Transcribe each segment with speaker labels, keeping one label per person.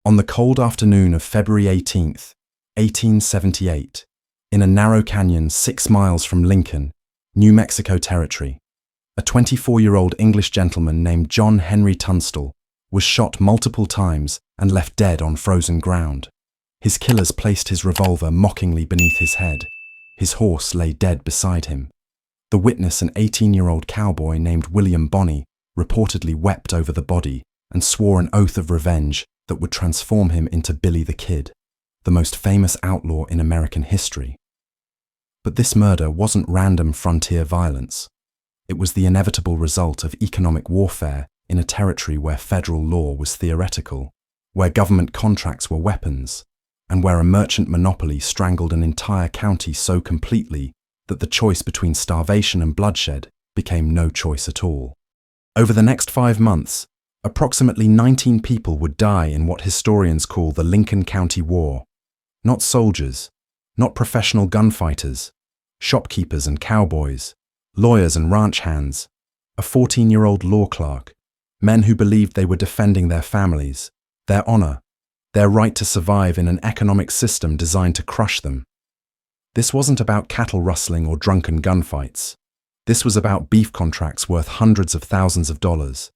Speaker 1: On the cold afternoon of February 18th, 1878, in a narrow canyon 6 miles from Lincoln, New Mexico Territory, a 24-year-old English gentleman named John Henry Tunstall was shot multiple times and left dead on frozen ground. His killers placed his revolver mockingly beneath his head. His horse lay dead beside him. The witness, an 18-year-old cowboy named William Bonney, reportedly wept over the body and swore an oath of revenge that would transform him into Billy the Kid, the most famous outlaw in American history. But this murder wasn't random frontier violence. It was the inevitable result of economic warfare in a territory where federal law was theoretical, where government contracts were weapons, and where a merchant monopoly strangled an entire county so completely that the choice between starvation and bloodshed became no choice at all. Over the next 5 months, approximately 19 people would die in what historians call the Lincoln County War. Not soldiers, not professional gunfighters, shopkeepers and cowboys, lawyers and ranch hands, a 14-year-old law clerk, men who believed they were defending their families, their honor, their right to survive in an economic system designed to crush them. This wasn't about cattle rustling or drunken gunfights. This was about beef contracts worth hundreds of thousands of dollars,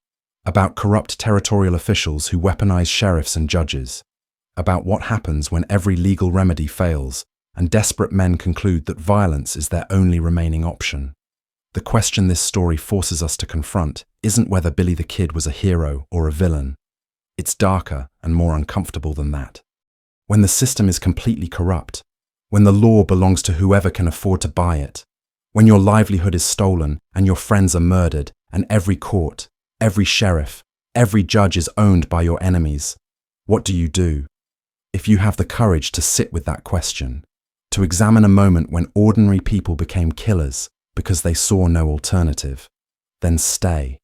Speaker 1: about corrupt territorial officials who weaponize sheriffs and judges, about what happens when every legal remedy fails and desperate men conclude that violence is their only remaining option. The question this story forces us to confront isn't whether Billy the Kid was a hero or a villain. It's darker and more uncomfortable than that. When the system is completely corrupt, when the law belongs to whoever can afford to buy it, when your livelihood is stolen and your friends are murdered and every court, every sheriff, every judge is owned by your enemies, what do you do? If you have the courage to sit with that question, to examine a moment when ordinary people became killers because they saw no alternative, then stay.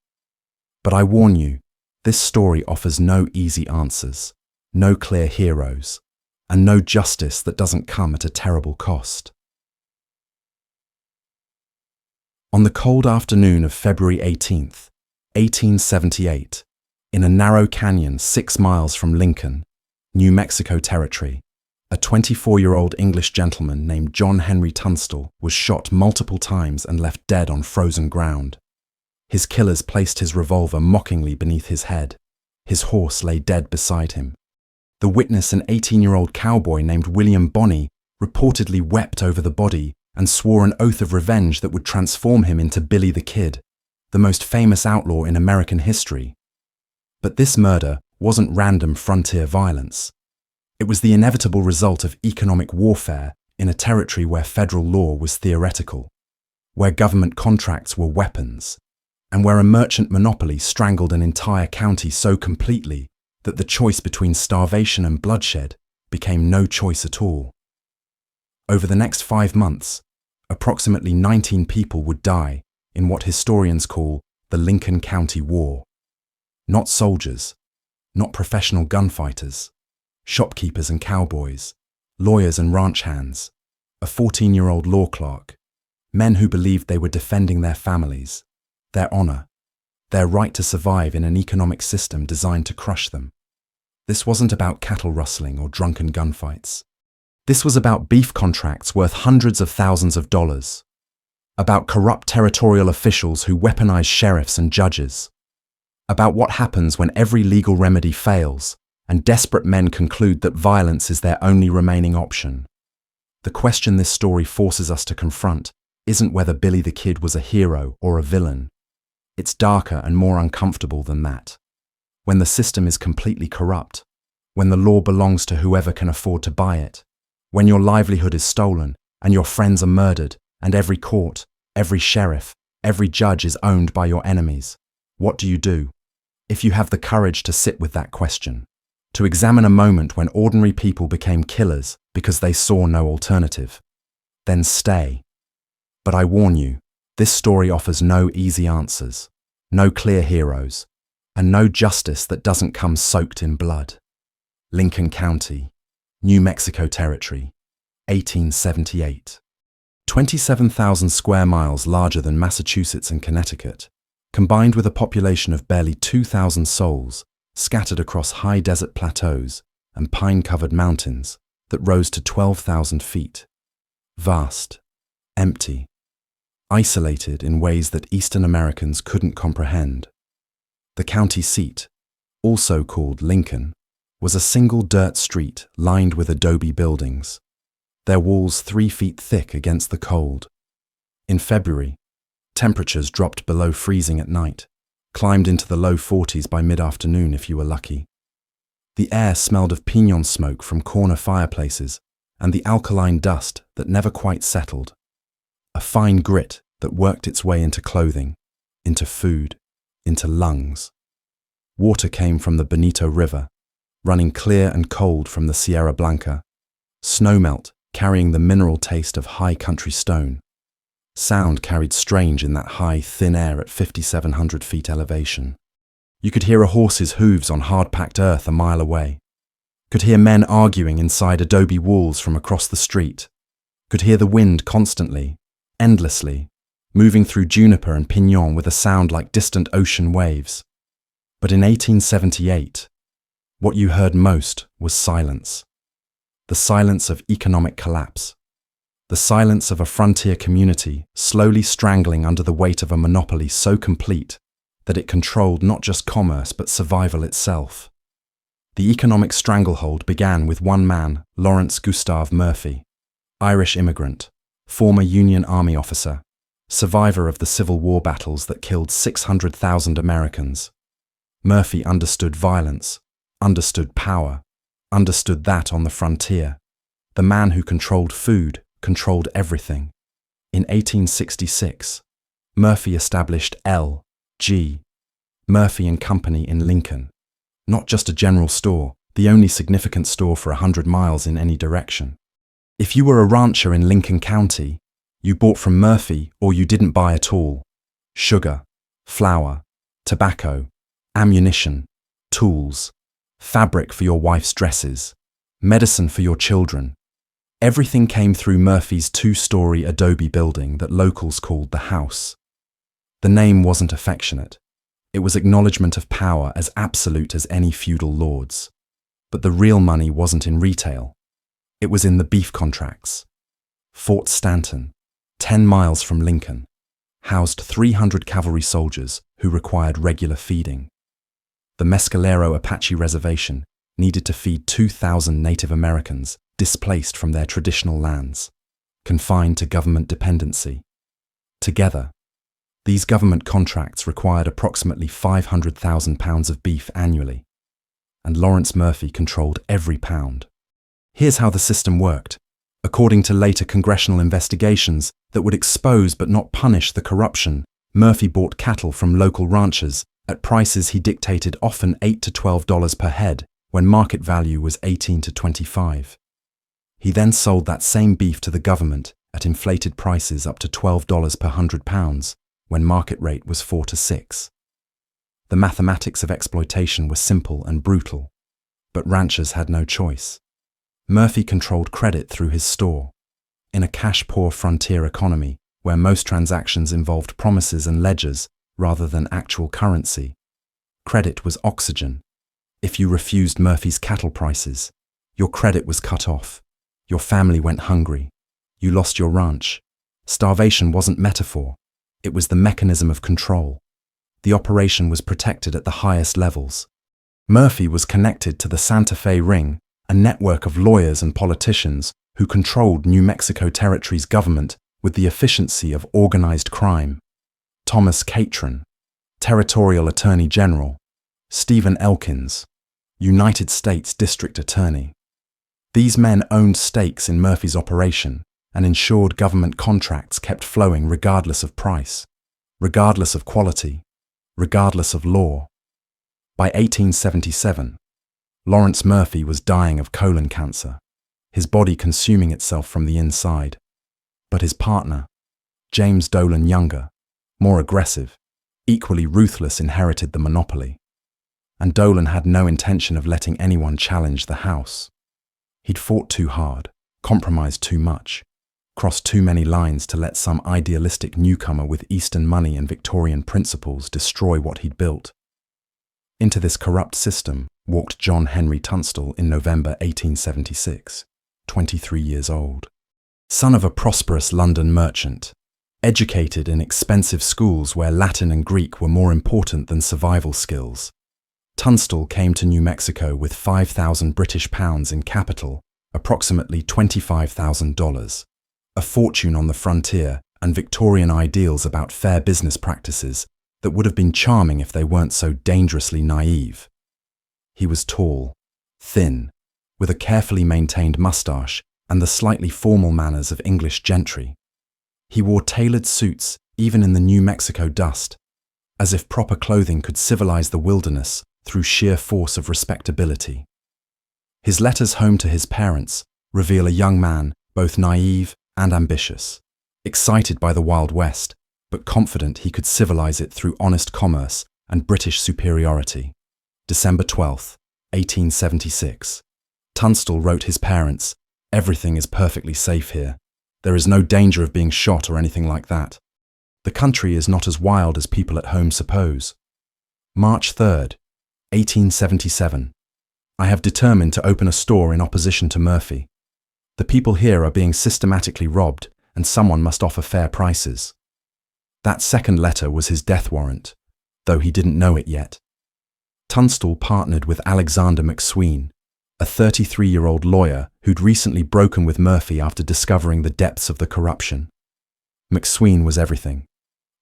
Speaker 1: But I warn you, this story offers no easy answers, no clear heroes, and no justice that doesn't come at a terrible cost. On the cold afternoon of February 18th, 1878, in a narrow canyon 6 miles from Lincoln, New Mexico Territory, a 24-year-old English gentleman named John Henry Tunstall was shot multiple times and left dead on frozen ground. His killers placed his revolver mockingly beneath his head. His horse lay dead beside him. The witness, an 18-year-old cowboy named William Bonney, reportedly wept over the body and swore an oath of revenge that would transform him into Billy the Kid, the most famous outlaw in American history. But this murder wasn't random frontier violence. It was the inevitable result of economic warfare in a territory where federal law was theoretical, where government contracts were weapons, and where a merchant monopoly strangled an entire county so completely that the choice between starvation and bloodshed became no choice at all. Over the next 5 months, approximately 19 people would die in what historians call the Lincoln County War. Not soldiers, not professional gunfighters, shopkeepers and cowboys, lawyers and ranch hands, a 14-year-old law clerk, men who believed they were defending their families, their honor, their right to survive in an economic system designed to crush them. This wasn't about cattle rustling or drunken gunfights. This was about beef contracts worth hundreds of thousands of dollars, about corrupt territorial officials who weaponize sheriffs and judges, about what happens when every legal remedy fails and desperate men conclude that violence is their only remaining option. The question this story forces us to confront isn't whether Billy the Kid was a hero or a villain. It's darker and more uncomfortable than that. When the system is completely corrupt, when the law belongs to whoever can afford to buy it, when your livelihood is stolen and your friends are murdered and every court, every sheriff, every judge is owned by your enemies, what do you do? If you have the courage to sit with that question, to examine a moment when ordinary people became killers because they saw no alternative, then stay. But I warn you, this story offers no easy answers, no clear heroes, and no justice that doesn't come soaked in blood. Lincoln County, New Mexico Territory, 1878. 27,000 square miles larger than Massachusetts and Connecticut, combined with a population of barely 2,000 souls scattered across high desert plateaus, and pine-covered mountains that rose to 12,000 feet. Vast, empty, isolated in ways that Eastern Americans couldn't comprehend. The county seat, also called Lincoln, was a single dirt street lined with adobe buildings, their walls 3 feet thick against the cold. In February, temperatures dropped below freezing at night, climbed into the low 40s by mid-afternoon if you were lucky. The air smelled of piñon smoke from corner fireplaces and the alkaline dust that never quite settled. A fine grit that worked its way into clothing, into food, into lungs. Water came from the Bonito River, running clear and cold from the Sierra Blanca. Snowmelt carrying the mineral taste of high country stone. Sound carried strange in that high, thin air at 5,700 feet elevation. You could hear a horse's hooves on hard-packed earth a mile away. Could hear men arguing inside adobe walls from across the street. Could hear the wind constantly, endlessly, moving through juniper and piñon with a sound like distant ocean waves. But in 1878, what you heard most was silence. The silence of economic collapse. The silence of a frontier community slowly strangling under the weight of a monopoly so complete that it controlled not just commerce but survival itself. The economic stranglehold began with one man, Lawrence Gustav Murphy, Irish immigrant, former Union Army officer, survivor of the Civil War battles that killed 600,000 Americans. Murphy understood violence, understood power, understood that on the frontier. The man who controlled food controlled everything. In 1866, Murphy established L.G. Murphy and Company in Lincoln. Not just a general store, the only significant store for 100 miles in any direction. If you were a rancher in Lincoln County, you bought from Murphy or you didn't buy at all. Sugar, flour, tobacco, ammunition, tools, fabric for your wife's dresses, medicine for your children. Everything came through Murphy's 2-story adobe building that locals called the house. The name wasn't affectionate. It was acknowledgement of power as absolute as any feudal lord's. But the real money wasn't in retail. It was in the beef contracts. Fort Stanton, 10 miles from Lincoln, housed 300 cavalry soldiers who required regular feeding. The Mescalero Apache Reservation needed to feed 2,000 Native Americans displaced from their traditional lands, confined to government dependency. Together, these government contracts required approximately 500,000 pounds of beef annually, and Lawrence Murphy controlled every pound. Here's how the system worked. According to later congressional investigations that would expose but not punish the corruption, Murphy bought cattle from local ranchers at prices he dictated, often $8 to $12 per head, when market value was $18 to $25. He then sold that same beef to the government at inflated prices up to $12 per 100 pounds, when market rate was $4 to $6. The mathematics of exploitation were simple and brutal, but ranchers had no choice. Murphy controlled credit through his store. In a cash-poor frontier economy, where most transactions involved promises and ledgers rather than actual currency, credit was oxygen. If you refused Murphy's cattle prices, your credit was cut off. Your family went hungry. You lost your ranch. Starvation wasn't metaphor. It was the mechanism of control. The operation was protected at the highest levels. Murphy was connected to the Santa Fe Ring, a network of lawyers and politicians who controlled New Mexico Territory's government with the efficiency of organized crime. Thomas Catron, Territorial Attorney General. Stephen Elkins, United States District Attorney. These men owned stakes in Murphy's operation and ensured government contracts kept flowing regardless of price, regardless of quality, regardless of law. By 1877, Lawrence Murphy was dying of colon cancer, his body consuming itself from the inside. But his partner, James Dolan Younger, more aggressive, equally ruthless, inherited the monopoly. And Dolan had no intention of letting anyone challenge the house. He'd fought too hard, compromised too much, crossed too many lines to let some idealistic newcomer with Eastern money and Victorian principles destroy what he'd built. Into this corrupt system walked John Henry Tunstall in November 1876, 23 years old. Son of a prosperous London merchant, educated in expensive schools where Latin and Greek were more important than survival skills, Tunstall came to New Mexico with 5,000 British pounds in capital, approximately $25,000, a fortune on the frontier, and Victorian ideals about fair business practices that would have been charming if they weren't so dangerously naive. He was tall, thin, with a carefully maintained moustache and the slightly formal manners of English gentry. He wore tailored suits even in the New Mexico dust, as if proper clothing could civilize the wilderness through sheer force of respectability. His letters home to his parents reveal a young man both naive and ambitious, excited by the Wild West, but confident he could civilize it through honest commerce and British superiority. December 12, 1876. Tunstall wrote his parents, "Everything is perfectly safe here. There is no danger of being shot or anything like that. The country is not as wild as people at home suppose." March 3, 1877. I have determined to open a store in opposition to Murphy. The people here are being systematically robbed, and someone must offer fair prices. That second letter was his death warrant, though he didn't know it yet. Tunstall partnered with Alexander McSween, a 33-year-old lawyer who'd recently broken with Murphy after discovering the depths of the corruption. McSween was everything.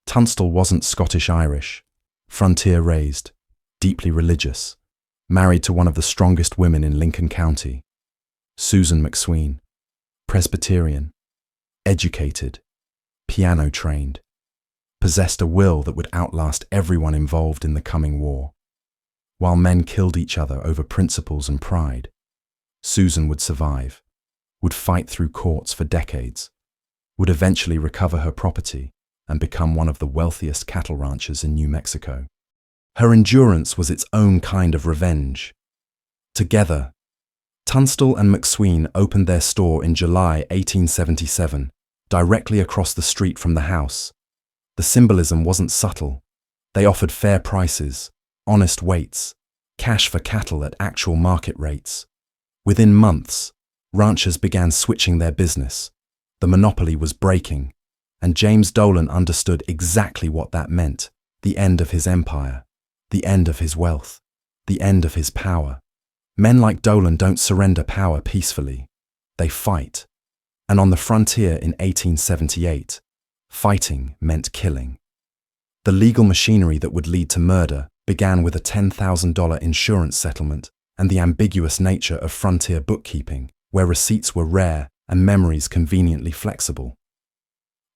Speaker 1: Tunstall wasn't Scottish-Irish, frontier-raised, deeply religious, married to one of the strongest women in Lincoln County, Susan McSween, Presbyterian, educated, piano-trained, possessed a will that would outlast everyone involved in the coming war. While men killed each other over principles and pride, Susan would survive, would fight through courts for decades, would eventually recover her property and become one of the wealthiest cattle ranchers in New Mexico. Her endurance was its own kind of revenge. Together, Tunstall and McSween opened their store in July 1877, directly across the street from the house. The symbolism wasn't subtle. They offered fair prices, honest weights, cash for cattle at actual market rates. Within months, ranchers began switching their business. The monopoly was breaking, and James Dolan understood exactly what that meant: the end of his empire, the end of his wealth, the end of his power. Men like Dolan don't surrender power peacefully. They fight. And on the frontier in 1878, fighting meant killing. The legal machinery that would lead to murder began with a $10,000 insurance settlement and the ambiguous nature of frontier bookkeeping, where receipts were rare and memories conveniently flexible.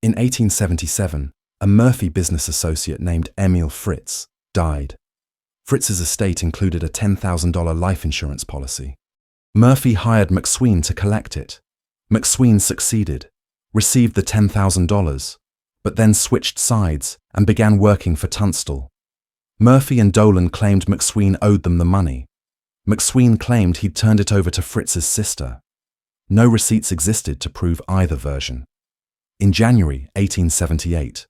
Speaker 1: In 1877, a Murphy business associate named Emil Fritz died. Fritz's estate included a $10,000 life insurance policy. Murphy hired McSween to collect it. McSween succeeded, received the $10,000, but then switched sides and began working for Tunstall. Murphy and Dolan claimed McSween owed them the money. McSween claimed he'd turned it over to Fritz's sister. No receipts existed to prove either version. In January 1878,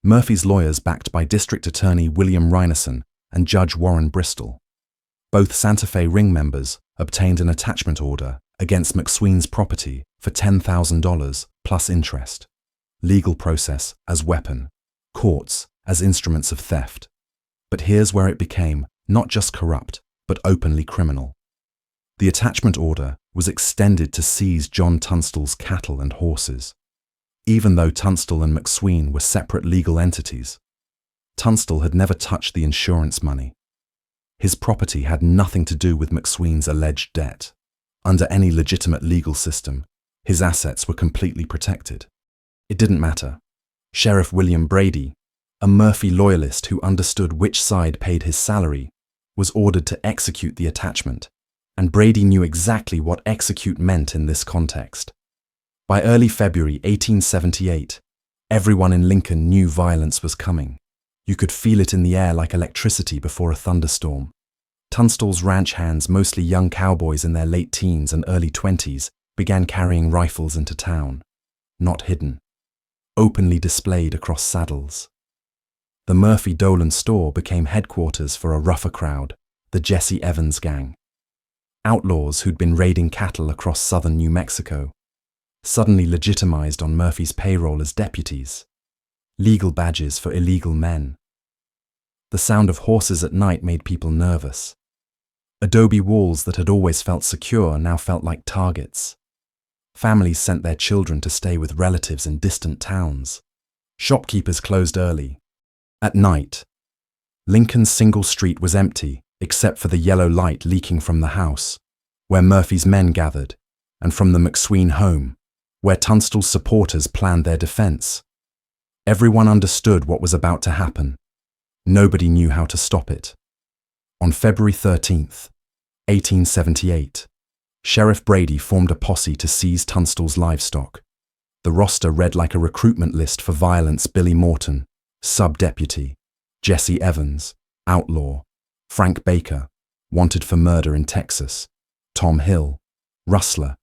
Speaker 1: Murphy's lawyers, backed by District Attorney William Reinerson and Judge Warren Bristol, both Santa Fe ring members, obtained an attachment order against McSween's property for $10,000 plus interest. Legal process as weapon, courts as instruments of theft. But here's where it became not just corrupt, but openly criminal. The attachment order was extended to seize John Tunstall's cattle and horses. Even though Tunstall and McSween were separate legal entities, Tunstall had never touched the insurance money. His property had nothing to do with McSween's alleged debt. Under any legitimate legal system, his assets were completely protected. It didn't matter. Sheriff William Brady, a Murphy loyalist who understood which side paid his salary, was ordered to execute the attachment, and Brady knew exactly what execute meant in this context. By early February 1878, everyone in Lincoln knew violence was coming. You could feel it in the air like electricity before a thunderstorm. Tunstall's ranch hands, mostly young cowboys in their late teens and early 20s, began carrying rifles into town. Not hidden. Openly displayed across saddles. The Murphy Dolan store became headquarters for a rougher crowd, the Jesse Evans Gang. Outlaws who'd been raiding cattle across southern New Mexico, suddenly legitimized on Murphy's payroll as deputies. Legal badges for illegal men. The sound of horses at night made people nervous. Adobe walls that had always felt secure now felt like targets. Families sent their children to stay with relatives in distant towns. Shopkeepers closed early. At night, Lincoln's single street was empty except for the yellow light leaking from the house, where Murphy's men gathered, and from the McSween home, where Tunstall's supporters planned their defense. Everyone understood what was about to happen. Nobody knew how to stop it. On February 13th, 1878, Sheriff Brady formed a posse to seize Tunstall's livestock. The roster read like a recruitment list for violence: Billy Morton, sub-deputy; Jesse Evans, outlaw; Frank Baker, wanted for murder in Texas; Tom Hill, rustler;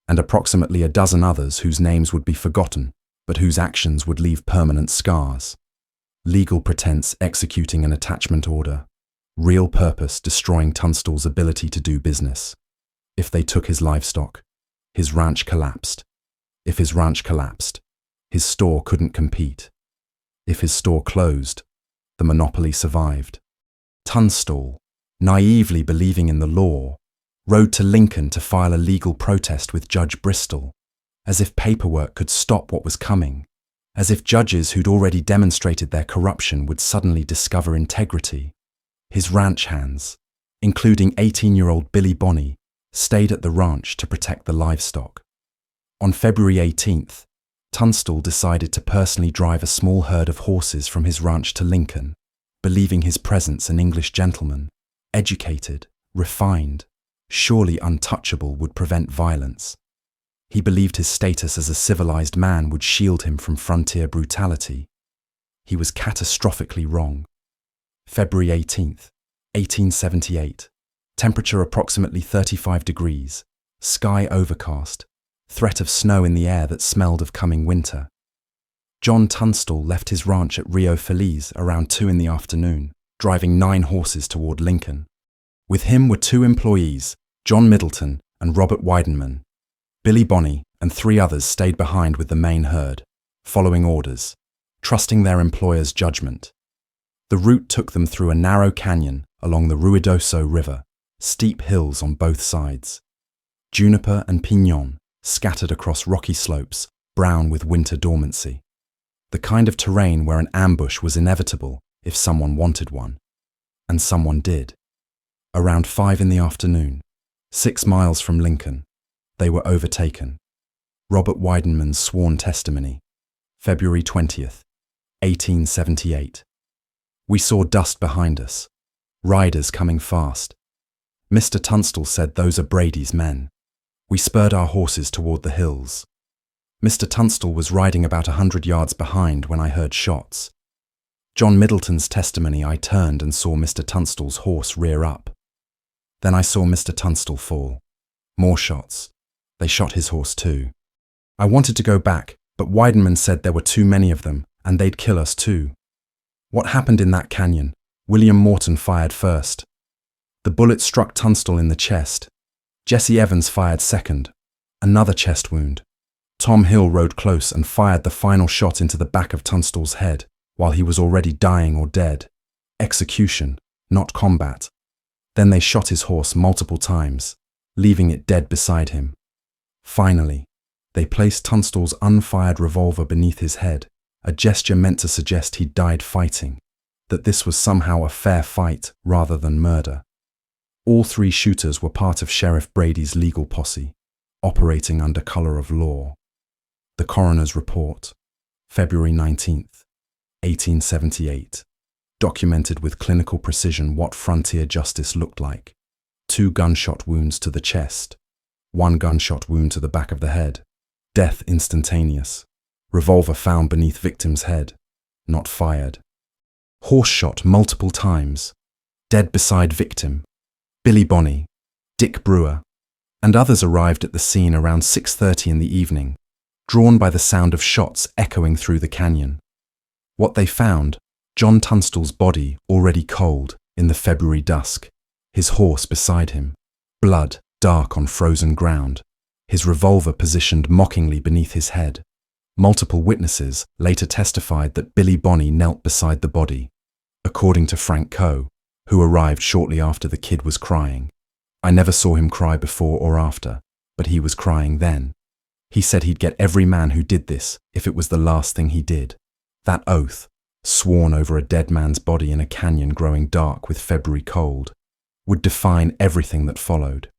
Speaker 1: and approximately a dozen others whose names would be forgotten, but whose actions would leave permanent scars. Legal pretense executing an attachment order. Real purpose destroying Tunstall's ability to do business. If they took his livestock, his ranch collapsed. If his ranch collapsed, his store couldn't compete. If his store closed, the monopoly survived. Tunstall, naively believing in the law, rode to Lincoln to file a legal protest with Judge Bristol, as if paperwork could stop what was coming, as if judges who'd already demonstrated their corruption would suddenly discover integrity. His ranch hands, including 18-year-old Billy Bonney, stayed at the ranch to protect the livestock. On February 18th, Tunstall decided to personally drive a small herd of horses from his ranch to Lincoln, believing his presence an English gentleman, educated, refined, surely untouchable, would prevent violence. He believed his status as a civilized man would shield him from frontier brutality. He was catastrophically wrong. February 18th, 1878. Temperature approximately 35 degrees. Sky overcast. Threat of snow in the air that smelled of coming winter. John Tunstall left his ranch at Rio Feliz around 2 in the afternoon, driving 9 horses toward Lincoln. With him were 2 employees, John Middleton and Robert Weidenman. Billy Bonney and 3 others stayed behind with the main herd, following orders, trusting their employer's judgment. The route took them through a narrow canyon along the Ruidoso River, steep hills on both sides. Juniper and pinon scattered across rocky slopes, brown with winter dormancy. The kind of terrain where an ambush was inevitable if someone wanted one. And someone did. Around 5 in the afternoon, 6 miles from Lincoln, they were overtaken. Robert Weidenman's sworn testimony, February 20th, 1878. We saw dust behind us, riders coming fast. Mr. Tunstall said those are Brady's men. We spurred our horses toward the hills. Mr. Tunstall was riding about 100 yards behind when I heard shots. John Middleton's testimony: I turned and saw Mr. Tunstall's horse rear up. Then I saw Mr. Tunstall fall. More shots. They shot his horse too. I wanted to go back, but Weidenman said there were too many of them and they'd kill us too. What happened in that canyon? William Morton fired first. The bullet struck Tunstall in the chest. Jesse Evans fired second. Another chest wound. Tom Hill rode close and fired the final shot into the back of Tunstall's head while he was already dying or dead. Execution, not combat. Then they shot his horse multiple times, leaving it dead beside him. Finally, they placed Tunstall's unfired revolver beneath his head, a gesture meant to suggest he'd died fighting, that this was somehow a fair fight rather than murder. All 3 shooters were part of Sheriff Brady's legal posse, operating under color of law. The coroner's report, February 19th, 1878, documented with clinical precision what frontier justice looked like. 2 gunshot wounds to the chest, 1 gunshot wound to the back of the head. Death instantaneous. Revolver found beneath victim's head, not fired. Horse shot multiple times. Dead beside victim. Billy Bonney, Dick Brewer, and others arrived at the scene around 6:30 in the evening, drawn by the sound of shots echoing through the canyon. What they found, John Tunstall's body already cold in the February dusk, his horse beside him, blood dark on frozen ground, his revolver positioned mockingly beneath his head. Multiple witnesses later testified that Billy Bonney knelt beside the body. According to Frank Coe, who arrived shortly after the kid was crying, "I never saw him cry before or after, but he was crying then. He said he'd get every man who did this if it was the last thing he did." That oath, sworn over a dead man's body in a canyon growing dark with February cold, would define everything that followed.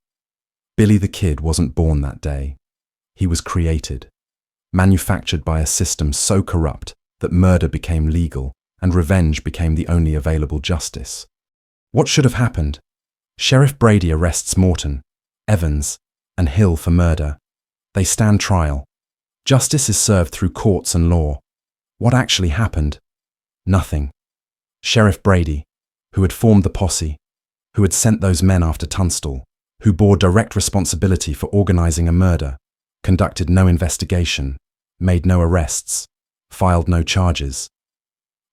Speaker 1: Billy the Kid wasn't born that day. He was created, manufactured by a system so corrupt that murder became legal and revenge became the only available justice. What should have happened? Sheriff Brady arrests Morton, Evans, and Hill for murder. They stand trial. Justice is served through courts and law. What actually happened? Nothing. Sheriff Brady, who had formed the posse, who had sent those men after Tunstall, who bore direct responsibility for organizing a murder, conducted no investigation, made no arrests, filed no charges.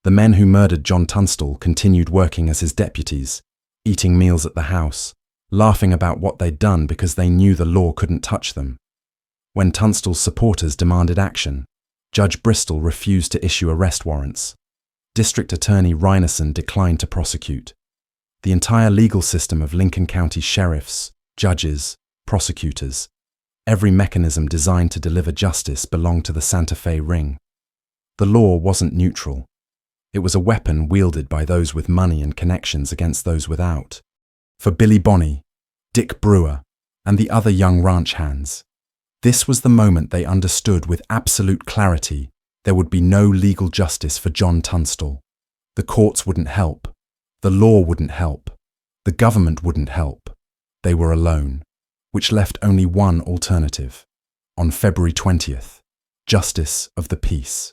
Speaker 1: The men who murdered John Tunstall continued working as his deputies, eating meals at the house, laughing about what they'd done because they knew the law couldn't touch them. When Tunstall's supporters demanded action, Judge Bristol refused to issue arrest warrants. District Attorney Reinerson declined to prosecute. The entire legal system of Lincoln County sheriffs, judges, prosecutors, every mechanism designed to deliver justice belonged to the Santa Fe Ring. The law wasn't neutral. It was a weapon wielded by those with money and connections against those without. For Billy Bonney, Dick Brewer, and the other young ranch hands, this was the moment they understood with absolute clarity there would be no legal justice for John Tunstall. The courts wouldn't help. The law wouldn't help. The government wouldn't help. They were alone, which left only one alternative. On February 20th, Justice of the Peace.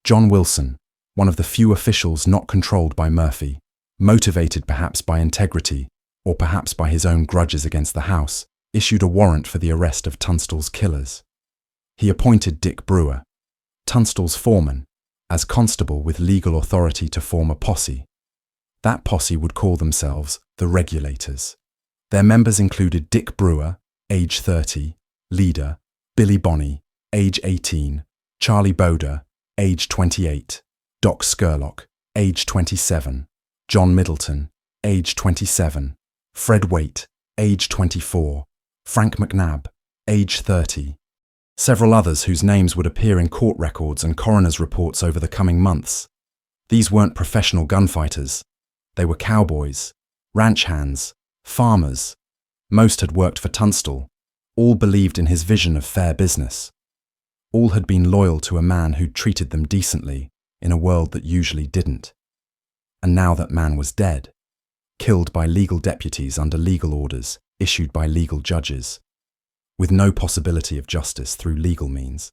Speaker 1: John Wilson, one of the few officials not controlled by Murphy, motivated perhaps by integrity or perhaps by his own grudges against the House, issued a warrant for the arrest of Tunstall's killers. He appointed Dick Brewer, Tunstall's foreman, as constable with legal authority to form a posse. That posse would call themselves the Regulators. Their members included Dick Brewer, age 30, leader, Billy Bonney, age 18, Charlie Boda, age 28, Doc Scurlock, age 27, John Middleton, age 27, Fred Waite, age 24, Frank McNabb, age 30. Several others whose names would appear in court records and coroner's reports over the coming months. These weren't professional gunfighters. They were cowboys, ranch hands, farmers. Most had worked for Tunstall. All believed in his vision of fair business. All had been loyal to a man who'd treated them decently in a world that usually didn't. And now that man was dead, killed by legal deputies under legal orders issued by legal judges, with no possibility of justice through legal means.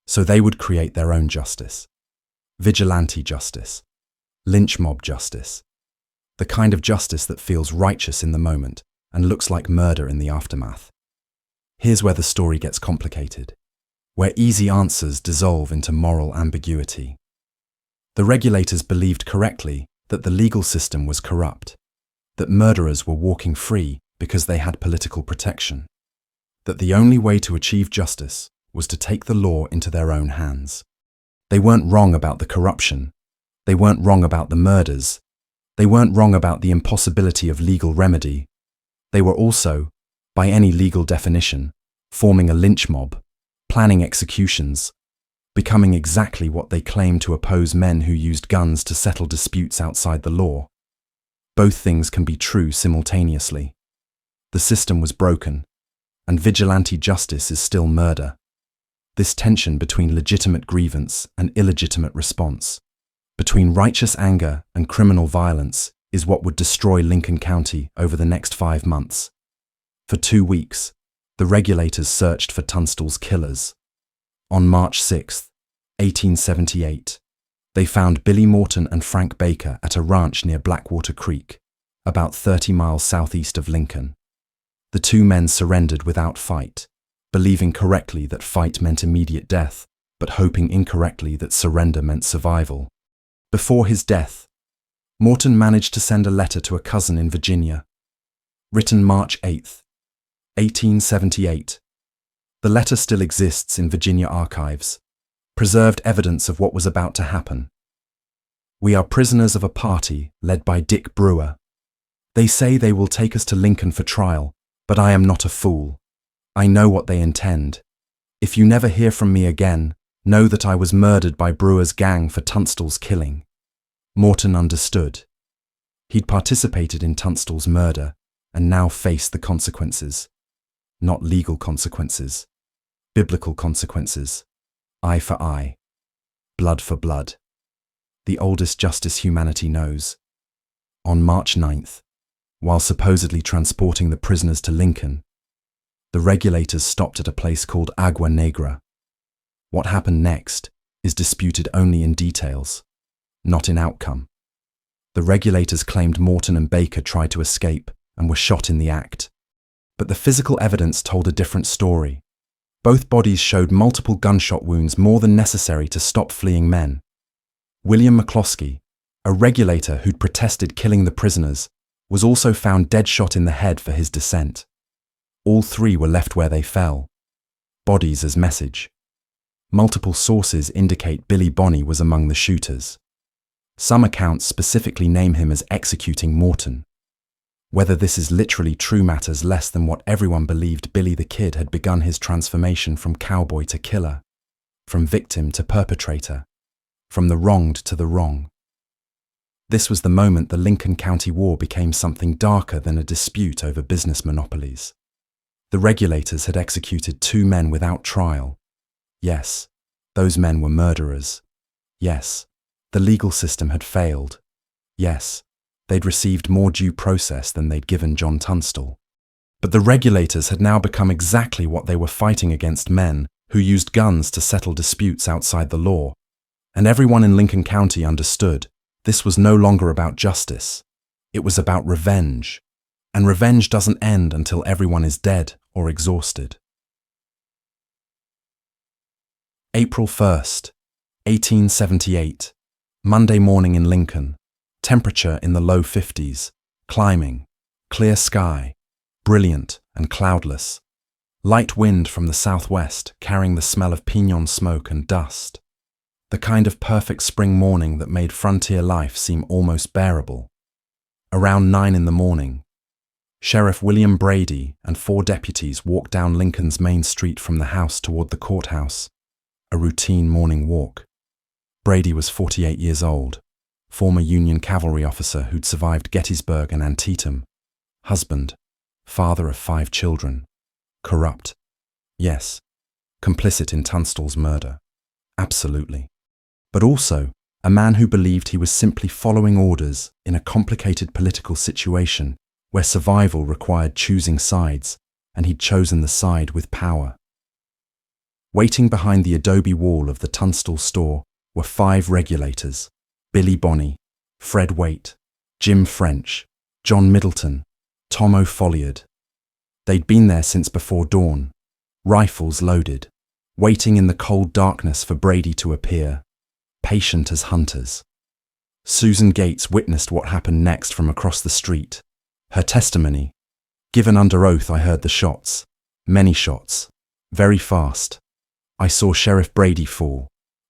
Speaker 1: So they would create their own justice. Vigilante justice. Lynch mob justice. The kind of justice that feels righteous in the moment and looks like murder in the aftermath. Here's where the story gets complicated, where easy answers dissolve into moral ambiguity. The Regulators believed correctly that the legal system was corrupt, that murderers were walking free because they had political protection, that the only way to achieve justice was to take the law into their own hands. They weren't wrong about the corruption. They weren't wrong about the murders. They weren't wrong about the impossibility of legal remedy. They were also, by any legal definition, forming a lynch mob, planning executions, becoming exactly what they claimed to oppose men who used guns to settle disputes outside the law. Both things can be true simultaneously. The system was broken, and vigilante justice is still murder. This tension between legitimate grievance and illegitimate response, between righteous anger and criminal violence, is what would destroy Lincoln County over the next 5 months. For 2 weeks, the Regulators searched for Tunstall's killers. On March 6, 1878, they found Billy Morton and Frank Baker at a ranch near Blackwater Creek, about 30 miles southeast of Lincoln. The two men surrendered without fight, believing correctly that fight meant immediate death, but hoping incorrectly that surrender meant survival. Before his death, Morton managed to send a letter to a cousin in Virginia. Written March 8, 1878. The letter still exists in Virginia archives, preserved evidence of what was about to happen. We are prisoners of a party led by Dick Brewer. They say they will take us to Lincoln for trial, but I am not a fool. I know what they intend. If you never hear from me again, know that I was murdered by Brewer's gang for Tunstall's killing. Morton understood. He'd participated in Tunstall's murder and now faced the consequences. Not legal consequences, biblical consequences. Eye for eye, blood for blood. The oldest justice humanity knows. On March 9th, while supposedly transporting the prisoners to Lincoln, the regulators stopped at a place called Agua Negra. What happened next is disputed only in details, not in outcome. The regulators claimed Morton and Baker tried to escape and were shot in the act. But the physical evidence told a different story. Both bodies showed multiple gunshot wounds more than necessary to stop fleeing men. William McCloskey, a regulator who'd protested killing the prisoners, was also found dead shot in the head for his dissent. All three were left where they fell. Bodies as message. Multiple sources indicate Billy Bonney was among the shooters. Some accounts specifically name him as executing Morton. Whether this is literally true matters less than what everyone believed. Billy the Kid had begun his transformation from cowboy to killer, from victim to perpetrator, from the wronged to the wrong. This was the moment the Lincoln County War became something darker than a dispute over business monopolies. The regulators had executed 2 men without trial. Yes, those men were murderers. Yes, the legal system had failed. Yes, they'd received more due process than they'd given John Tunstall. But the regulators had now become exactly what they were fighting against: men who used guns to settle disputes outside the law. And everyone in Lincoln County understood this was no longer about justice. It was about revenge. And revenge doesn't end until everyone is dead or exhausted. April 1st, 1878. Monday morning in Lincoln. Temperature in the low 50s. Climbing. Clear sky. Brilliant and cloudless. Light wind from the southwest carrying the smell of pinon smoke and dust. The kind of perfect spring morning that made frontier life seem almost bearable. Around 9 in the morning, Sheriff William Brady and 4 deputies walked down Lincoln's main street from the house toward the courthouse, a routine morning walk. Brady was 48 years old, former Union cavalry officer who'd survived Gettysburg and Antietam, husband, father of 5 children, corrupt. Yes, complicit in Tunstall's murder. Absolutely. But also a man who believed he was simply following orders in a complicated political situation where survival required choosing sides, and he'd chosen the side with power. Waiting behind the adobe wall of the Tunstall store were 5 regulators: Billy Bonney, Fred Waite, Jim French, John Middleton, Tom O'Folliard. They'd been there since before dawn, rifles loaded, waiting in the cold darkness for Brady to appear, patient as hunters. Susan Gates witnessed what happened next from across the street. Her testimony: given under oath, I heard the shots, many shots, very fast. I saw Sheriff Brady fall.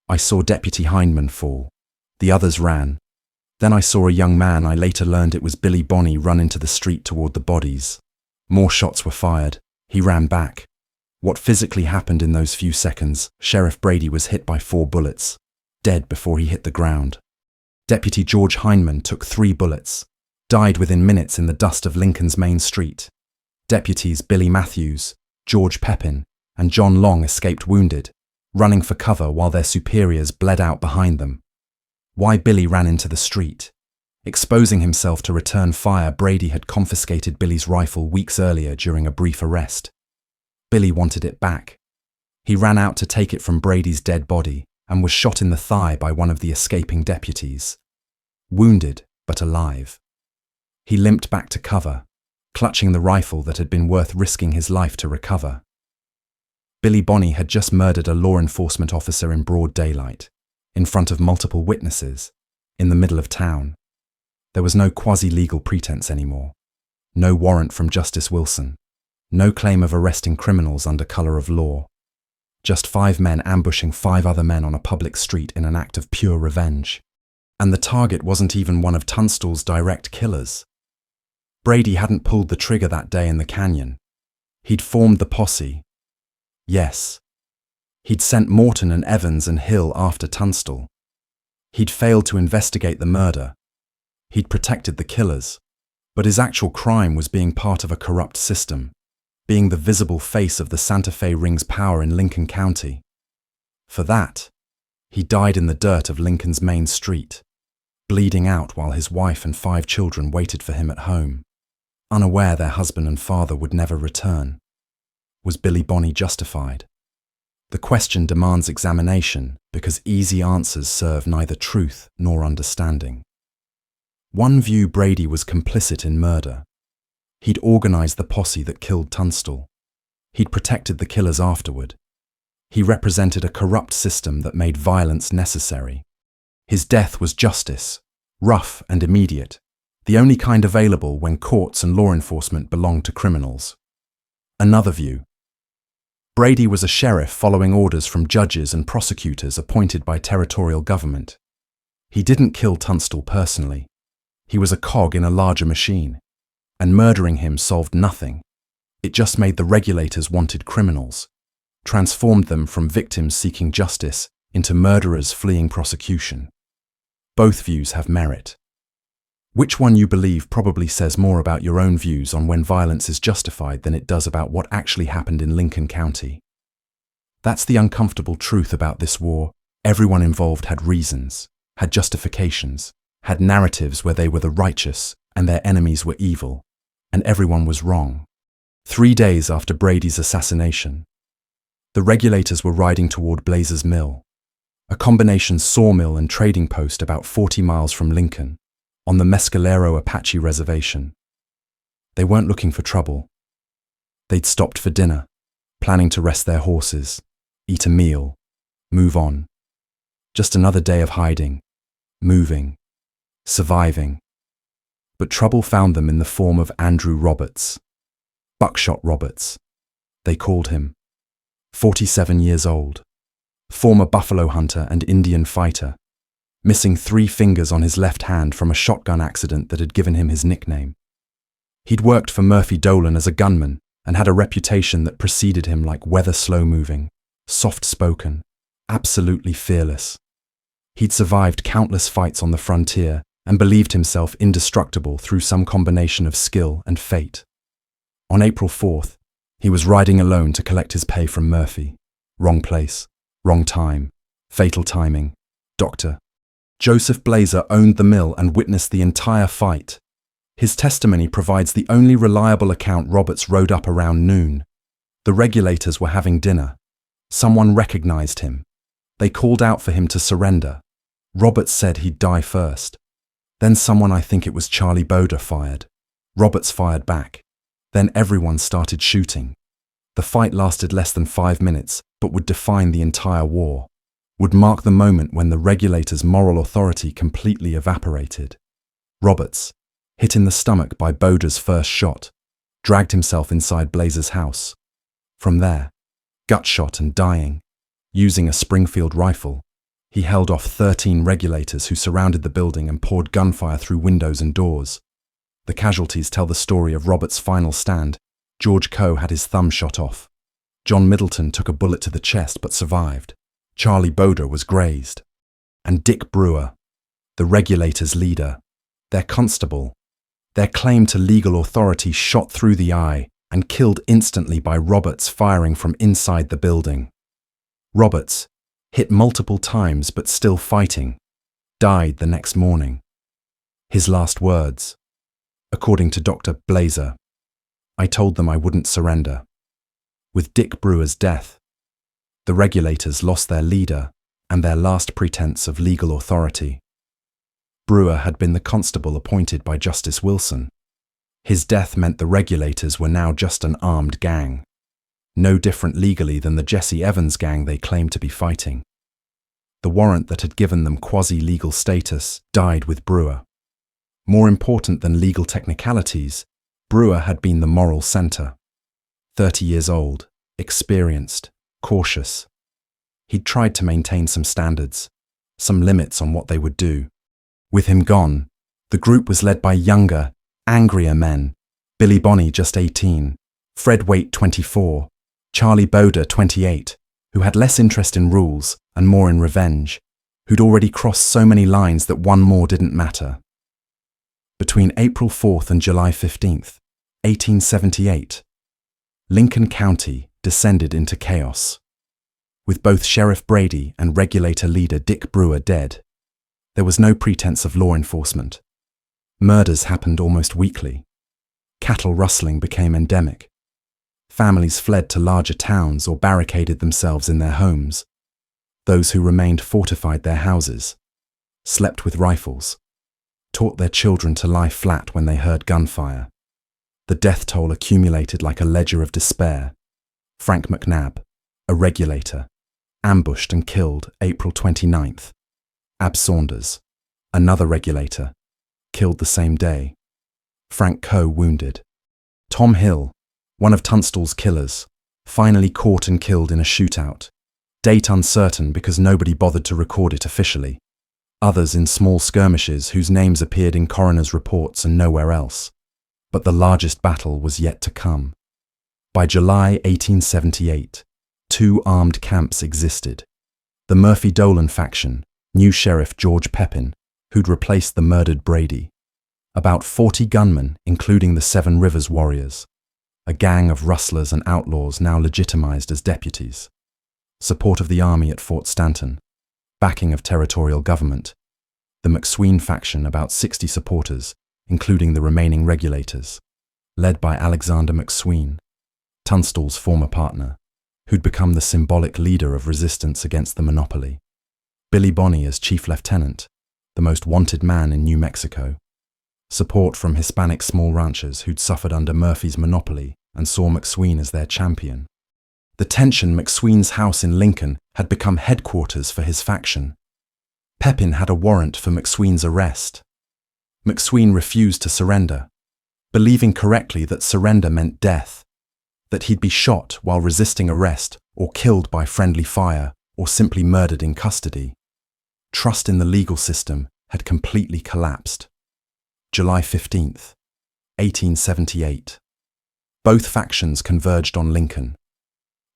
Speaker 1: I saw Deputy Hindman fall. The others ran. Then I saw a young man, I later learned it was Billy Bonney, run into the street toward the bodies. More shots were fired. He ran back. What physically happened in those few seconds? Sheriff Brady was hit by 4 bullets, dead before he hit the ground. Deputy George Hindman took 3 bullets, died within minutes in the dust of Lincoln's main street. Deputies Billy Matthews, George Pepin, and John Long escaped wounded, running for cover while their superiors bled out behind them. Why Billy ran into the street? Exposing himself to return fire, Brady had confiscated Billy's rifle weeks earlier during a brief arrest. Billy wanted it back. He ran out to take it from Brady's dead body and was shot in the thigh by one of the escaping deputies. Wounded, but alive. He limped back to cover, clutching the rifle that had been worth risking his life to recover. Billy Bonney had just murdered a law enforcement officer in broad daylight, in front of multiple witnesses, in the middle of town. There was no quasi-legal pretense anymore. No warrant from Justice Wilson. No claim of arresting criminals under colour of law. Just 5 men ambushing 5 other men on a public street in an act of pure revenge. And the target wasn't even one of Tunstall's direct killers. Brady hadn't pulled the trigger that day in the canyon. He'd formed the posse. Yes. He'd sent Morton and Evans and Hill after Tunstall. He'd failed to investigate the murder. He'd protected the killers. But his actual crime was being part of a corrupt system, being the visible face of the Santa Fe Ring's power in Lincoln County. For that, he died in the dirt of Lincoln's main street, bleeding out while his wife and 5 children waited for him at home, unaware their husband and father would never return. Was Billy Bonney justified? The question demands examination because easy answers serve neither truth nor understanding. One view: Brady was complicit in murder. He'd organised the posse that killed Tunstall. He'd protected the killers afterward. He represented a corrupt system that made violence necessary. His death was justice, rough and immediate, the only kind available when courts and law enforcement belonged to criminals. Another view: Brady was a sheriff following orders from judges and prosecutors appointed by territorial government. He didn't kill Tunstall personally. He was a cog in a larger machine, and murdering him solved nothing. It just made the regulators wanted criminals, transformed them from victims seeking justice into murderers fleeing prosecution. Both views have merit. Which one you believe probably says more about your own views on when violence is justified than it does about what actually happened in Lincoln County. That's the uncomfortable truth about this war. Everyone involved had reasons, had justifications, had narratives where they were the righteous and their enemies were evil, and everyone was wrong. 3 days after Brady's assassination, the regulators were riding toward Blazer's Mill, a combination sawmill and trading post about 40 miles from Lincoln, on the Mescalero Apache Reservation. They weren't looking for trouble. They'd stopped for dinner, planning to rest their horses, eat a meal, move on. Just another day of hiding, moving, surviving. But trouble found them in the form of Andrew Roberts. Buckshot Roberts, they called him. 47 years old, former buffalo hunter and Indian fighter, missing 3 fingers on his left hand from a shotgun accident that had given him his nickname. He'd worked for Murphy Dolan as a gunman and had a reputation that preceded him like weather slow-moving, soft-spoken, absolutely fearless. He'd survived countless fights on the frontier and believed himself indestructible through some combination of skill and fate. On April 4th, he was riding alone to collect his pay from Murphy. Wrong place, wrong time, fatal timing. Doctor. Joseph Blazer owned the mill and witnessed the entire fight. His testimony provides the only reliable account. Roberts rode up around noon. The regulators were having dinner. Someone recognized him. They called out for him to surrender. Roberts said he'd die first. Then someone, I think it was Charlie Boda, fired. Roberts fired back. Then everyone started shooting. The fight lasted less than 5 minutes, but would define the entire war. Would mark the moment when the regulators' moral authority completely evaporated. Roberts, hit in the stomach by Boda's first shot, dragged himself inside Blazer's house. From there, gut shot and dying, using a Springfield rifle, he held off 13 regulators who surrounded the building and poured gunfire through windows and doors. The casualties tell the story of Roberts' final stand. George Coe had his thumb shot off. John Middleton took a bullet to the chest but survived. Charlie Boda was grazed. And Dick Brewer, the regulators' leader, their constable, their claim to legal authority, shot through the eye and killed instantly by Roberts firing from inside the building. Roberts, hit multiple times but still fighting, died the next morning. His last words, according to Dr. Blazer, "I told them I wouldn't surrender." With Dick Brewer's death, the regulators lost their leader and their last pretense of legal authority. Brewer had been the constable appointed by Justice Wilson. His death meant the regulators were now just an armed gang, no different legally than the Jesse Evans gang they claimed to be fighting. The warrant that had given them quasi-legal status died with Brewer. More important than legal technicalities, Brewer had been the moral center. 30 years old, experienced, cautious. He'd tried to maintain some standards, some limits on what they would do. With him gone, the group was led by younger, angrier men. Billy Bonney, just 18, Fred Waite, 24, Charlie Boda, 28, who had less interest in rules and more in revenge, who'd already crossed so many lines that one more didn't matter. Between April 4th and July 15th, 1878, Lincoln County descended into chaos. With both Sheriff Brady and regulator leader Dick Brewer dead, there was no pretense of law enforcement. Murders happened almost weekly. Cattle rustling became endemic. Families fled to larger towns or barricaded themselves in their homes. Those who remained fortified their houses, slept with rifles, taught their children to lie flat when they heard gunfire. The death toll accumulated like a ledger of despair. Frank McNabb, a regulator, ambushed and killed April 29th. Ab Saunders, another regulator, killed the same day. Frank Coe wounded. Tom Hill, one of Tunstall's killers, finally caught and killed in a shootout. Date uncertain because nobody bothered to record it officially. Others in small skirmishes whose names appeared in coroner's reports and nowhere else. But the largest battle was yet to come. By July 1878, 2 armed camps existed. The Murphy-Dolan faction, new Sheriff George Pepin, who'd replaced the murdered Brady. About 40 gunmen, including the Seven Rivers Warriors, a gang of rustlers and outlaws now legitimized as deputies. Support of the army at Fort Stanton, backing of territorial government. The McSween faction, about 60 supporters, including the remaining regulators, led by Alexander McSween, Tunstall's former partner, who'd become the symbolic leader of resistance against the monopoly. Billy Bonney as chief lieutenant, the most wanted man in New Mexico. Support from Hispanic small ranchers who'd suffered under Murphy's monopoly and saw McSween as their champion. The tension McSween's house in Lincoln had become headquarters for his faction. Pepin had a warrant for McSween's arrest. McSween refused to surrender, believing correctly that surrender meant death, that he'd be shot while resisting arrest or killed by friendly fire or simply murdered in custody. Trust in the legal system had completely collapsed. July 15th, 1878. Both factions converged on Lincoln.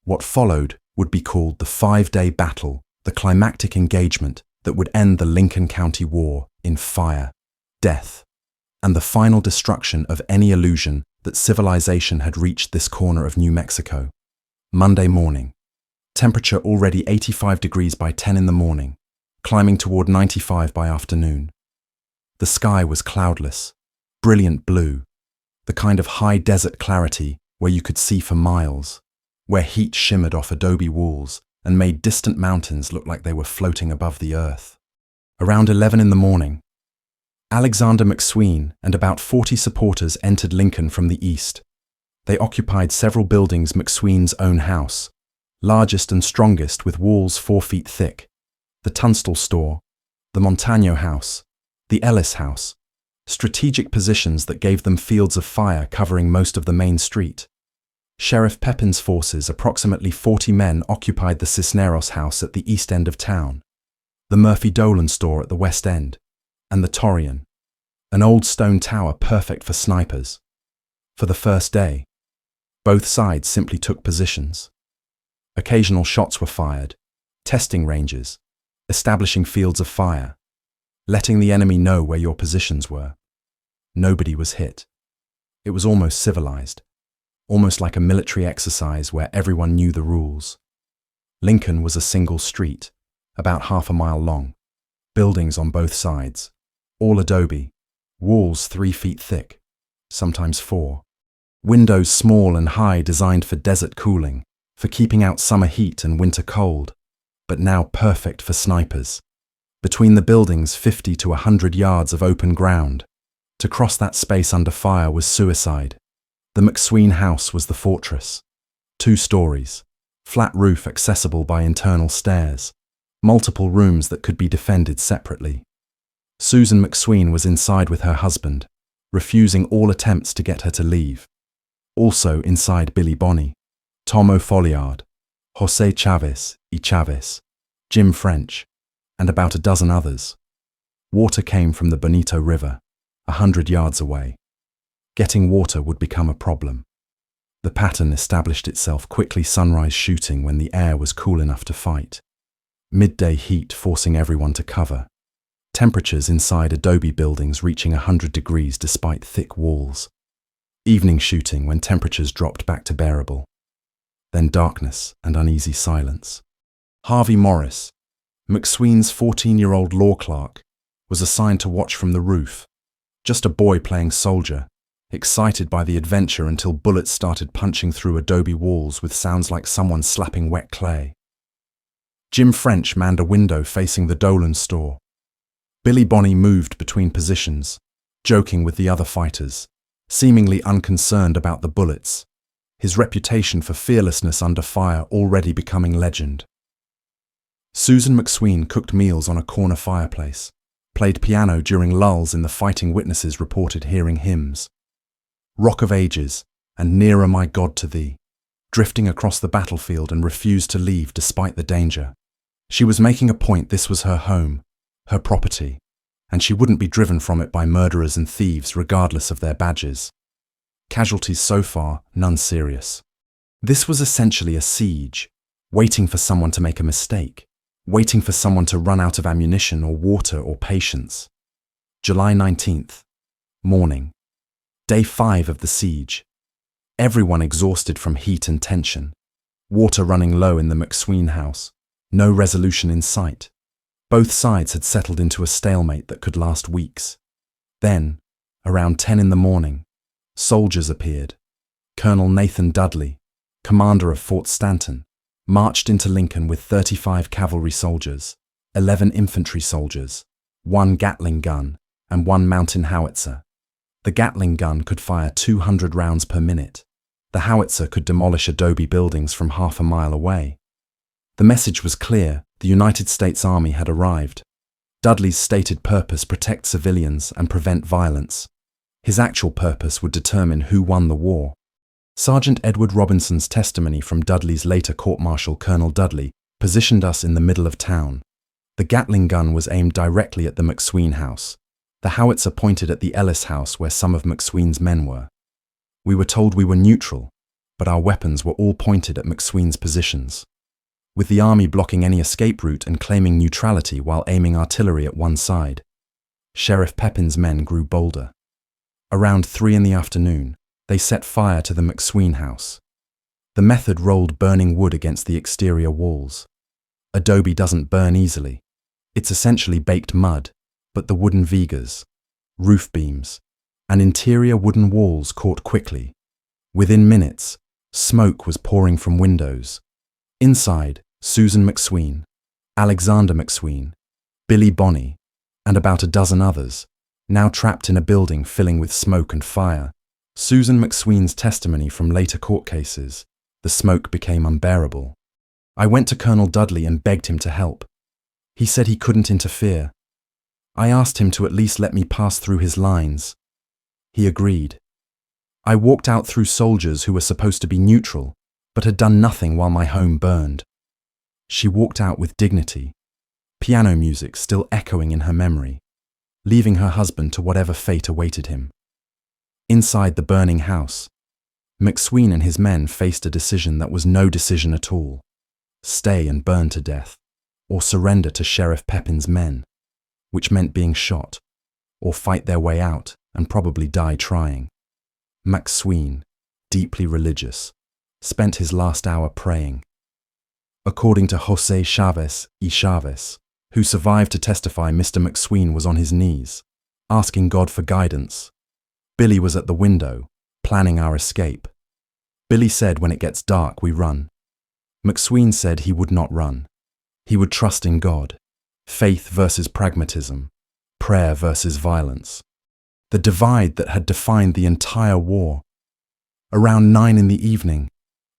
Speaker 1: What followed would be called the 5-day battle, the climactic engagement that would end the Lincoln County War in fire, death, and the final destruction of any illusion that civilization had reached this corner of New Mexico. Monday morning. Temperature already 85 degrees by 10 in the morning, climbing toward 95 by afternoon. The sky was cloudless, brilliant blue, the kind of high desert clarity where you could see for miles, where heat shimmered off adobe walls and made distant mountains look like they were floating above the earth. Around 11 in the morning, Alexander McSween and about 40 supporters entered Lincoln from the east. They occupied several buildings McSween's own house, largest and strongest with walls 4 feet thick, the Tunstall store, the Montano house, the Ellis house, strategic positions that gave them fields of fire covering most of the main street. Sheriff Pepin's forces, approximately 40 men, occupied the Cisneros house at the east end of town, the Murphy-Dolan store at the west end, and the Torreon, an old stone tower perfect for snipers. For the first day, both sides simply took positions. Occasional shots were fired, testing ranges, establishing fields of fire, letting the enemy know where your positions were. Nobody was hit. It was almost civilized, almost like a military exercise where everyone knew the rules. Lincoln was a single street, about half a mile long, buildings on both sides, all adobe, walls 3 feet thick, sometimes 4, windows small and high designed for desert cooling, for keeping out summer heat and winter cold, but now perfect for snipers. Between the buildings 50 to 100 yards of open ground. To cross that space under fire was suicide. The McSween house was the fortress. 2 stories, flat roof accessible by internal stairs, multiple rooms that could be defended separately. Susan McSween was inside with her husband, refusing all attempts to get her to leave. Also inside Billy Bonney, Tom O'Folliard, Jose Chavez y Chavez, Jim French, and about a dozen others. Water came from the Bonito River, 100 yards away. Getting water would become a problem. The pattern established itself, quickly sunrise shooting when the air was cool enough to fight. Midday heat forcing everyone to cover. Temperatures inside adobe buildings reaching 100 degrees despite thick walls. Evening shooting when temperatures dropped back to bearable. Then darkness and uneasy silence. Harvey Morris, McSween's 14-year-old law clerk, was assigned to watch from the roof. Just a boy playing soldier, excited by the adventure until bullets started punching through adobe walls with sounds like someone slapping wet clay. Jim French manned a window facing the Dolan store. Billy Bonney moved between positions, joking with the other fighters, seemingly unconcerned about the bullets, his reputation for fearlessness under fire already becoming legend. Susan McSween cooked meals on a corner fireplace, played piano during lulls in the fighting witnesses reported hearing hymns. Rock of Ages and Nearer My God to Thee, drifting across the battlefield and refused to leave despite the danger. She was making a point this was her home, her property, and she wouldn't be driven from it by murderers and thieves regardless of their badges. Casualties so far, none serious. This was essentially a siege, waiting for someone to make a mistake, waiting for someone to run out of ammunition or water or patience. July 19th, morning. Day 5 of the siege. Everyone exhausted from heat and tension. Water running low in the McSween house. No resolution in sight. Both sides had settled into a stalemate that could last weeks. Then, around 10 in the morning, soldiers appeared. Colonel Nathan Dudley, commander of Fort Stanton, marched into Lincoln with 35 cavalry soldiers, 11 infantry soldiers, 1 Gatling gun, and 1 mountain howitzer. The Gatling gun could fire 200 rounds per minute. The howitzer could demolish adobe buildings from half a mile away. The message was clear: the United States Army had arrived. Dudley's stated purpose: protect civilians and prevent violence. His actual purpose would determine who won the war. Sergeant Edward Robinson's testimony from Dudley's later court-martial, Colonel Dudley, positioned us in the middle of town. The Gatling gun was aimed directly at the McSween house. The howitzer pointed at the Ellis house where some of McSween's men were. We were told we were neutral, but our weapons were all pointed at McSween's positions, with the army blocking any escape route and claiming neutrality while aiming artillery at one side. Sheriff Pepin's men grew bolder. Around 3 in the afternoon, they set fire to the McSween house. The method rolled burning wood against the exterior walls. Adobe doesn't burn easily. It's essentially baked mud, but the wooden vigas, roof beams, and interior wooden walls caught quickly. Within minutes, smoke was pouring from windows. Inside, Susan McSween, Alexander McSween, Billy Bonney, and about a dozen others, now trapped in a building filling with smoke and fire. Susan McSween's testimony from later court cases: the smoke became unbearable. I went to Colonel Dudley and begged him to help. He said he couldn't interfere. I asked him to at least let me pass through his lines. He agreed. I walked out through soldiers who were supposed to be neutral, but had done nothing while my home burned. She walked out with dignity, piano music still echoing in her memory, leaving her husband to whatever fate awaited him. Inside the burning house, McSween and his men faced a decision that was no decision at all: stay and burn to death, or surrender to Sheriff Pepin's men, which meant being shot, or fight their way out and probably die trying. McSween, deeply religious, spent his last hour praying. According to Jose Chavez y Chavez, who survived to testify, Mr. McSween was on his knees, asking God for guidance. Billy was at the window, planning our escape. Billy said, when it gets dark, we run. McSween said he would not run. He would trust in God. Faith versus pragmatism. Prayer versus violence. The divide that had defined the entire war. Around 9 in the evening,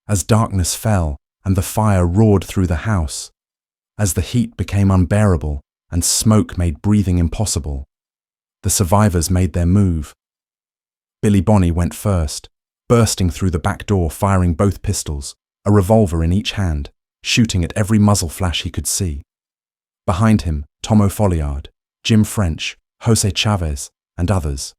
Speaker 1: as darkness fell and the fire roared through the house, as the heat became unbearable and smoke made breathing impossible. The survivors made their move. Billy Bonney went first, bursting through the back door, firing both pistols, a revolver in each hand, shooting at every muzzle flash he could see. Behind him, Tomo Folliard, Jim French, Jose Chavez, and others.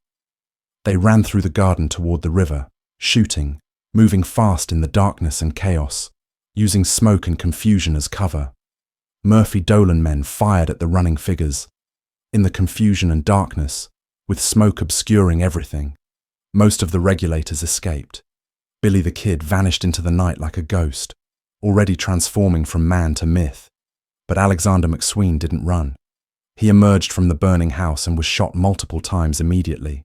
Speaker 1: They ran through the garden toward the river, shooting, moving fast in the darkness and chaos, using smoke and confusion as cover. Murphy Dolan men fired at the running figures. In the confusion and darkness, with smoke obscuring everything, most of the regulators escaped. Billy the Kid vanished into the night like a ghost, already transforming from man to myth. But Alexander McSween didn't run. He emerged from the burning house and was shot multiple times immediately.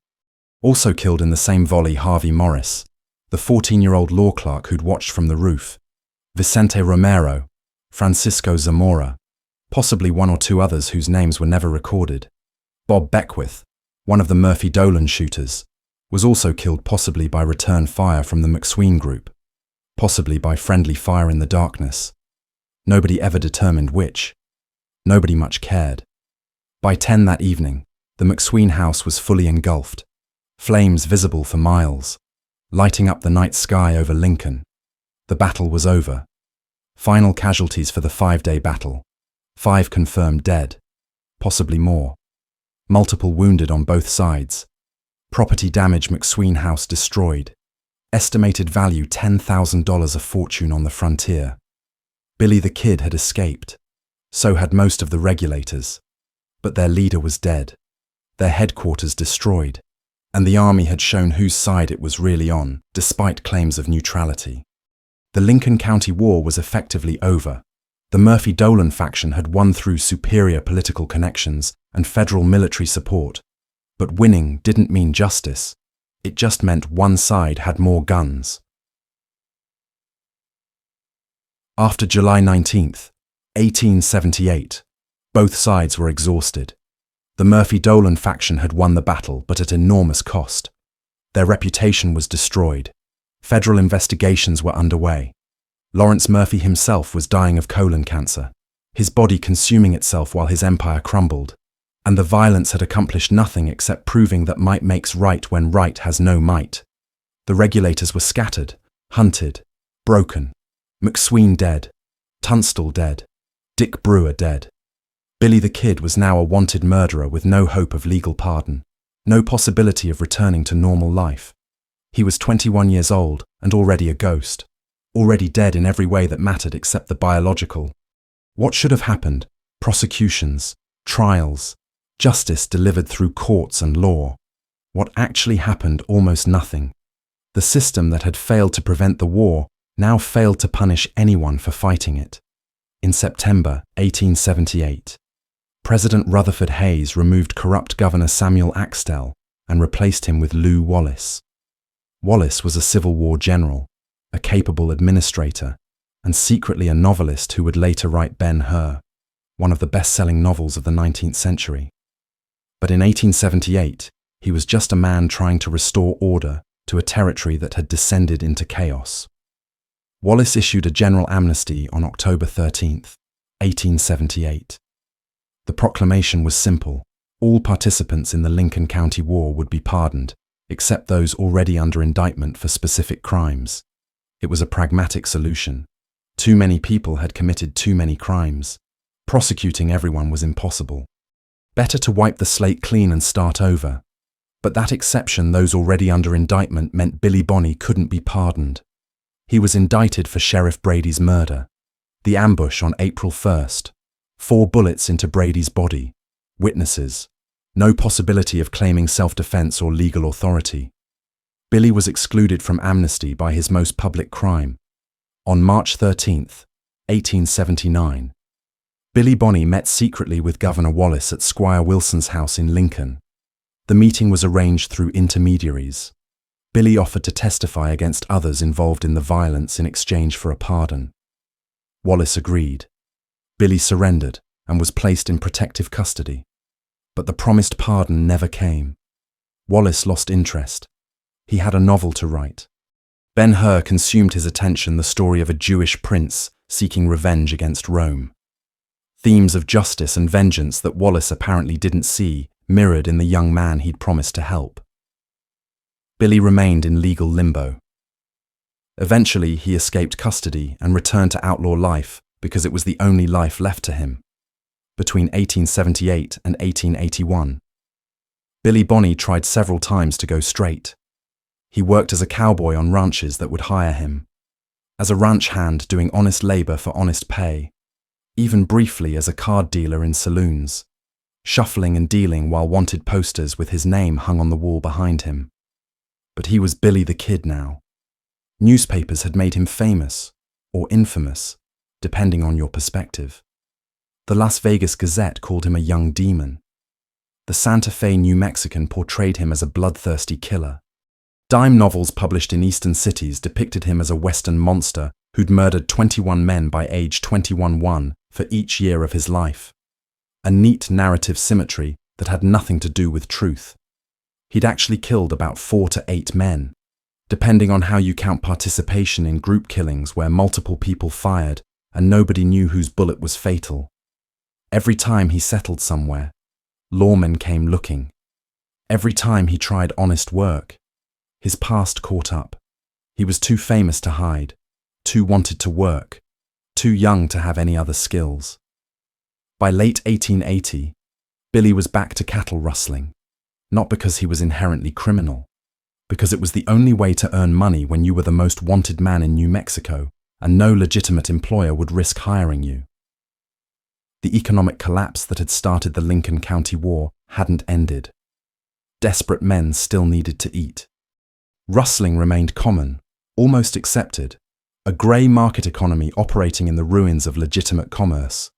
Speaker 1: Also killed in the same volley Harvey Morris, the 14-year-old law clerk who'd watched from the roof, Vicente Romero, Francisco Zamora, possibly one or two others whose names were never recorded. Bob Beckwith, one of the Murphy Dolan shooters, was also killed possibly by return fire from the McSween group, possibly by friendly fire in the darkness. Nobody ever determined which. Nobody much cared. By 10 that evening, the McSween house was fully engulfed, flames visible for miles, lighting up the night sky over Lincoln. The battle was over. Final casualties for the 5-day battle. 5 confirmed dead, possibly more. Multiple wounded on both sides. Property damage, McSween house destroyed. Estimated value $10,000, a fortune on the frontier. Billy the Kid had escaped. So had most of the regulators. But their leader was dead. Their headquarters destroyed. And the army had shown whose side it was really on, despite claims of neutrality. The Lincoln County War was effectively over. The Murphy Dolan faction had won through superior political connections and federal military support. But winning didn't mean justice. It just meant one side had more guns. After July 19th, 1878, both sides were exhausted. The Murphy Dolan faction had won the battle, but at enormous cost. Their reputation was destroyed. Federal investigations were underway. Lawrence Murphy himself was dying of colon cancer, his body consuming itself while his empire crumbled. And the violence had accomplished nothing except proving that might makes right when right has no might. The regulators were scattered, hunted, broken. McSween dead, Tunstall dead, Dick Brewer dead. Billy the Kid was now a wanted murderer with no hope of legal pardon, no possibility of returning to normal life. He was 21 years old and already a ghost, already dead in every way that mattered except the biological. What should have happened? Prosecutions, trials, justice delivered through courts and law. What actually happened? Almost nothing. The system that had failed to prevent the war now failed to punish anyone for fighting it. In September 1878, President Rutherford Hayes removed corrupt Governor Samuel Axtell and replaced him with Lew Wallace. Wallace was a Civil War general, a capable administrator, and secretly a novelist who would later write Ben-Hur, one of the best-selling novels of the 19th century. But in 1878, he was just a man trying to restore order to a territory that had descended into chaos. Wallace issued a general amnesty on October 13th, 1878. The proclamation was simple. All participants in the Lincoln County War would be pardoned, except those already under indictment for specific crimes. It was a pragmatic solution. Too many people had committed too many crimes. Prosecuting everyone was impossible. Better to wipe the slate clean and start over. But that exception, those already under indictment, meant Billy Bonney couldn't be pardoned. He was indicted for Sheriff Brady's murder. The ambush on April 1st. 4 bullets into Brady's body. Witnesses. No possibility of claiming self-defense or legal authority. Billy was excluded from amnesty by his most public crime. On March 13th, 1879, Billy Bonney met secretly with Governor Wallace at Squire Wilson's house in Lincoln. The meeting was arranged through intermediaries. Billy offered to testify against others involved in the violence in exchange for a pardon. Wallace agreed. Billy surrendered and was placed in protective custody. But the promised pardon never came. Wallace lost interest. He had a novel to write. Ben-Hur consumed his attention, the story of a Jewish prince seeking revenge against Rome. Themes of justice and vengeance that Wallace apparently didn't see mirrored in the young man he'd promised to help. Billy remained in legal limbo. Eventually, he escaped custody and returned to outlaw life because it was the only life left to him. Between 1878 and 1881, Billy Bonney tried several times to go straight. He worked as a cowboy on ranches that would hire him, as a ranch hand doing honest labor for honest pay, even briefly as a card dealer in saloons, shuffling and dealing while wanted posters with his name hung on the wall behind him. But he was Billy the Kid now. Newspapers had made him famous, or infamous, depending on your perspective. The Las Vegas Gazette called him a young demon. The Santa Fe New Mexican portrayed him as a bloodthirsty killer. Dime novels published in eastern cities depicted him as a Western monster who'd murdered 21 men by age 21 for each year of his life. A neat narrative symmetry that had nothing to do with truth. He'd actually killed about 4 to 8 men, depending on how you count participation in group killings where multiple people fired and nobody knew whose bullet was fatal. Every time he settled somewhere, lawmen came looking. Every time he tried honest work, his past caught up. He was too famous to hide, too wanted to work, too young to have any other skills. By late 1880, Billy was back to cattle rustling, not because he was inherently criminal, because it was the only way to earn money when you were the most wanted man in New Mexico and no legitimate employer would risk hiring you. The economic collapse that had started the Lincoln County War hadn't ended. Desperate men still needed to eat. Rustling remained common, almost accepted, a grey market economy operating in the ruins of legitimate commerce.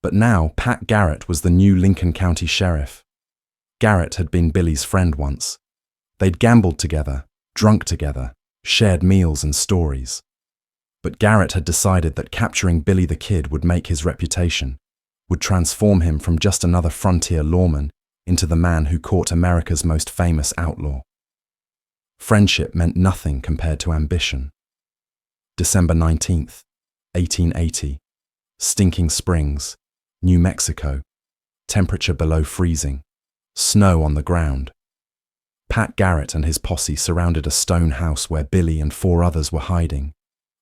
Speaker 1: But now Pat Garrett was the new Lincoln County sheriff. Garrett had been Billy's friend once. They'd gambled together, drunk together, shared meals and stories. But Garrett had decided that capturing Billy the Kid would make his reputation, would transform him from just another frontier lawman into the man who caught America's most famous outlaw. Friendship meant nothing compared to ambition. December 19th, 1880. Stinking Springs, New Mexico. Temperature below freezing. Snow on the ground. Pat Garrett and his posse surrounded a stone house where Billy and 4 others were hiding,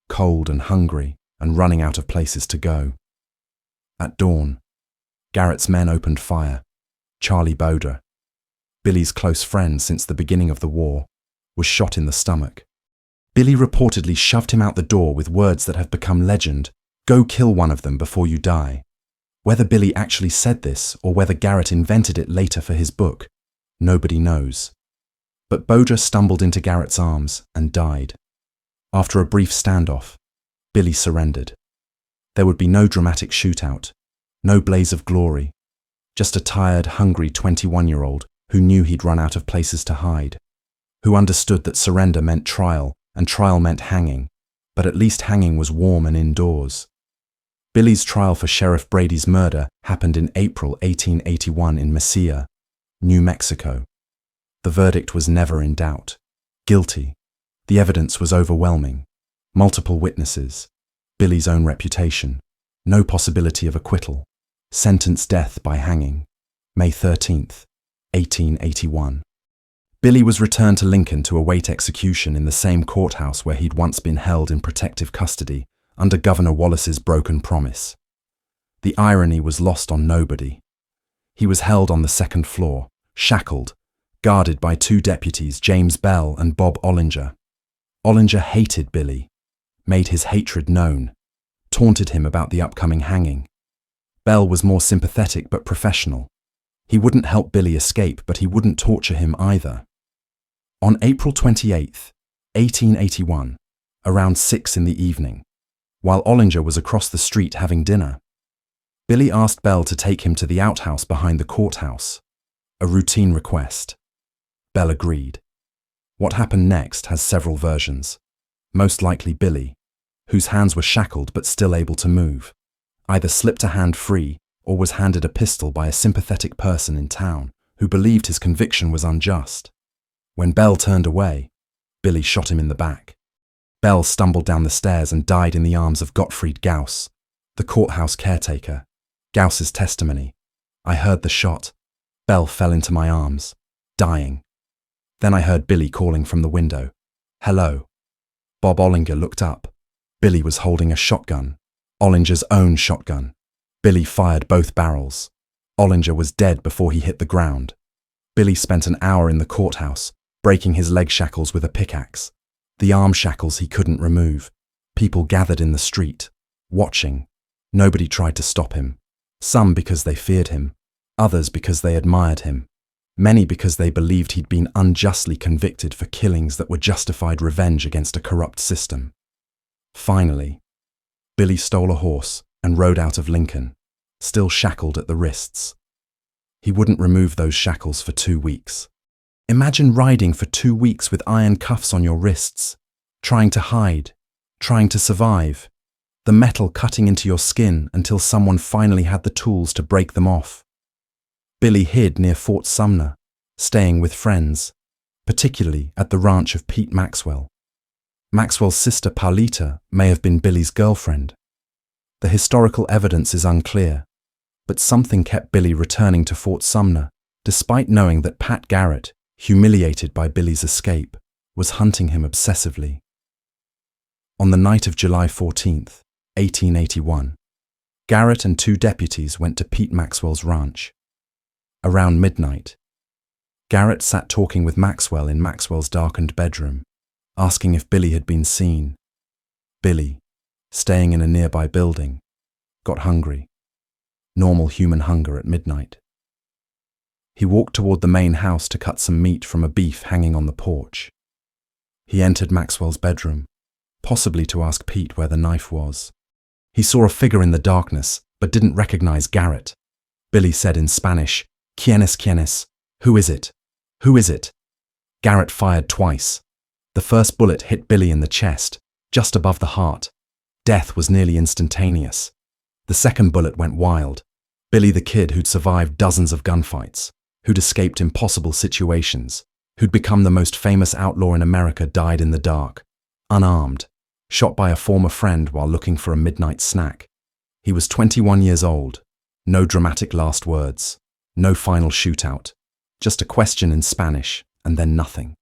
Speaker 1: cold and hungry and running out of places to go. At dawn, Garrett's men opened fire. Charlie Boda, Billy's close friend since the beginning of the war, was shot in the stomach. Billy reportedly shoved him out the door with words that have become legend, "Go kill one of them before you die." Whether Billy actually said this or whether Garrett invented it later for his book, nobody knows. But Boda stumbled into Garrett's arms and died. After a brief standoff, Billy surrendered. There would be no dramatic shootout, no blaze of glory, just a tired, hungry 21-year-old who knew he'd run out of places to hide, who understood that surrender meant trial and trial meant hanging, but at least hanging was warm and indoors. Billy's trial for Sheriff Brady's murder happened in April 1881 in Mesilla, New Mexico. The verdict was never in doubt. Guilty. The evidence was overwhelming. Multiple witnesses. Billy's own reputation. No possibility of acquittal. Sentence death by hanging. May 13th, 1881. Billy was returned to Lincoln to await execution in the same courthouse where he'd once been held in protective custody under Governor Wallace's broken promise. The irony was lost on nobody. He was held on the second floor, shackled, guarded by 2 deputies, James Bell and Bob Ollinger. Ollinger hated Billy, made his hatred known, taunted him about the upcoming hanging. Bell was more sympathetic but professional. He wouldn't help Billy escape, but he wouldn't torture him either. On April 28th, 1881, around 6 in the evening, while Ollinger was across the street having dinner, Billy asked Bell to take him to the outhouse behind the courthouse, a routine request. Bell agreed. What happened next has several versions. Most likely Billy, whose hands were shackled but still able to move, either slipped a hand free or was handed a pistol by a sympathetic person in town who believed his conviction was unjust. When Bell turned away, Billy shot him in the back. Bell stumbled down the stairs and died in the arms of Gottfried Gauss, the courthouse caretaker, Gauss's testimony. I heard the shot. Belle fell into my arms, dying. Then I heard Billy calling from the window. Hello. Bob Ollinger looked up. Billy was holding a shotgun. Ollinger's own shotgun. Billy fired both barrels. Ollinger was dead before he hit the ground. Billy spent an hour in the courthouse, breaking his leg shackles with a pickaxe. The arm shackles he couldn't remove. People gathered in the street, watching. Nobody tried to stop him. Some because they feared him, others because they admired him, many because they believed he'd been unjustly convicted for killings that were justified revenge against a corrupt system. Finally, Billy stole a horse and rode out of Lincoln, still shackled at the wrists. He wouldn't remove those shackles for 2 weeks. Imagine riding for 2 weeks with iron cuffs on your wrists, trying to hide, trying to survive, the metal cutting into your skin until someone finally had the tools to break them off. Billy hid near Fort Sumner, staying with friends, particularly at the ranch of Pete Maxwell. Maxwell's sister Paulita may have been Billy's girlfriend. The historical evidence is unclear, but something kept Billy returning to Fort Sumner, despite knowing that Pat Garrett, humiliated by Billy's escape, was hunting him obsessively. On the night of July 14th, 1881, Garrett and 2 deputies went to Pete Maxwell's ranch. Around midnight, Garrett sat talking with Maxwell in Maxwell's darkened bedroom, asking if Billy had been seen. Billy, staying in a nearby building, got hungry. Normal human hunger at midnight. He walked toward the main house to cut some meat from a beef hanging on the porch. He entered Maxwell's bedroom, possibly to ask Pete where the knife was. He saw a figure in the darkness, but didn't recognize Garrett. Billy said in Spanish, "Quién es? Who is it? Who is it?" Garrett fired twice. The first bullet hit Billy in the chest, just above the heart. Death was nearly instantaneous. The second bullet went wild. Billy the Kid, who'd survived dozens of gunfights, who'd escaped impossible situations, who'd become the most famous outlaw in America, died in the dark, unarmed, shot by a former friend while looking for a midnight snack. He was 21 years old. No dramatic last words. No final shootout. Just a question in Spanish, and then nothing.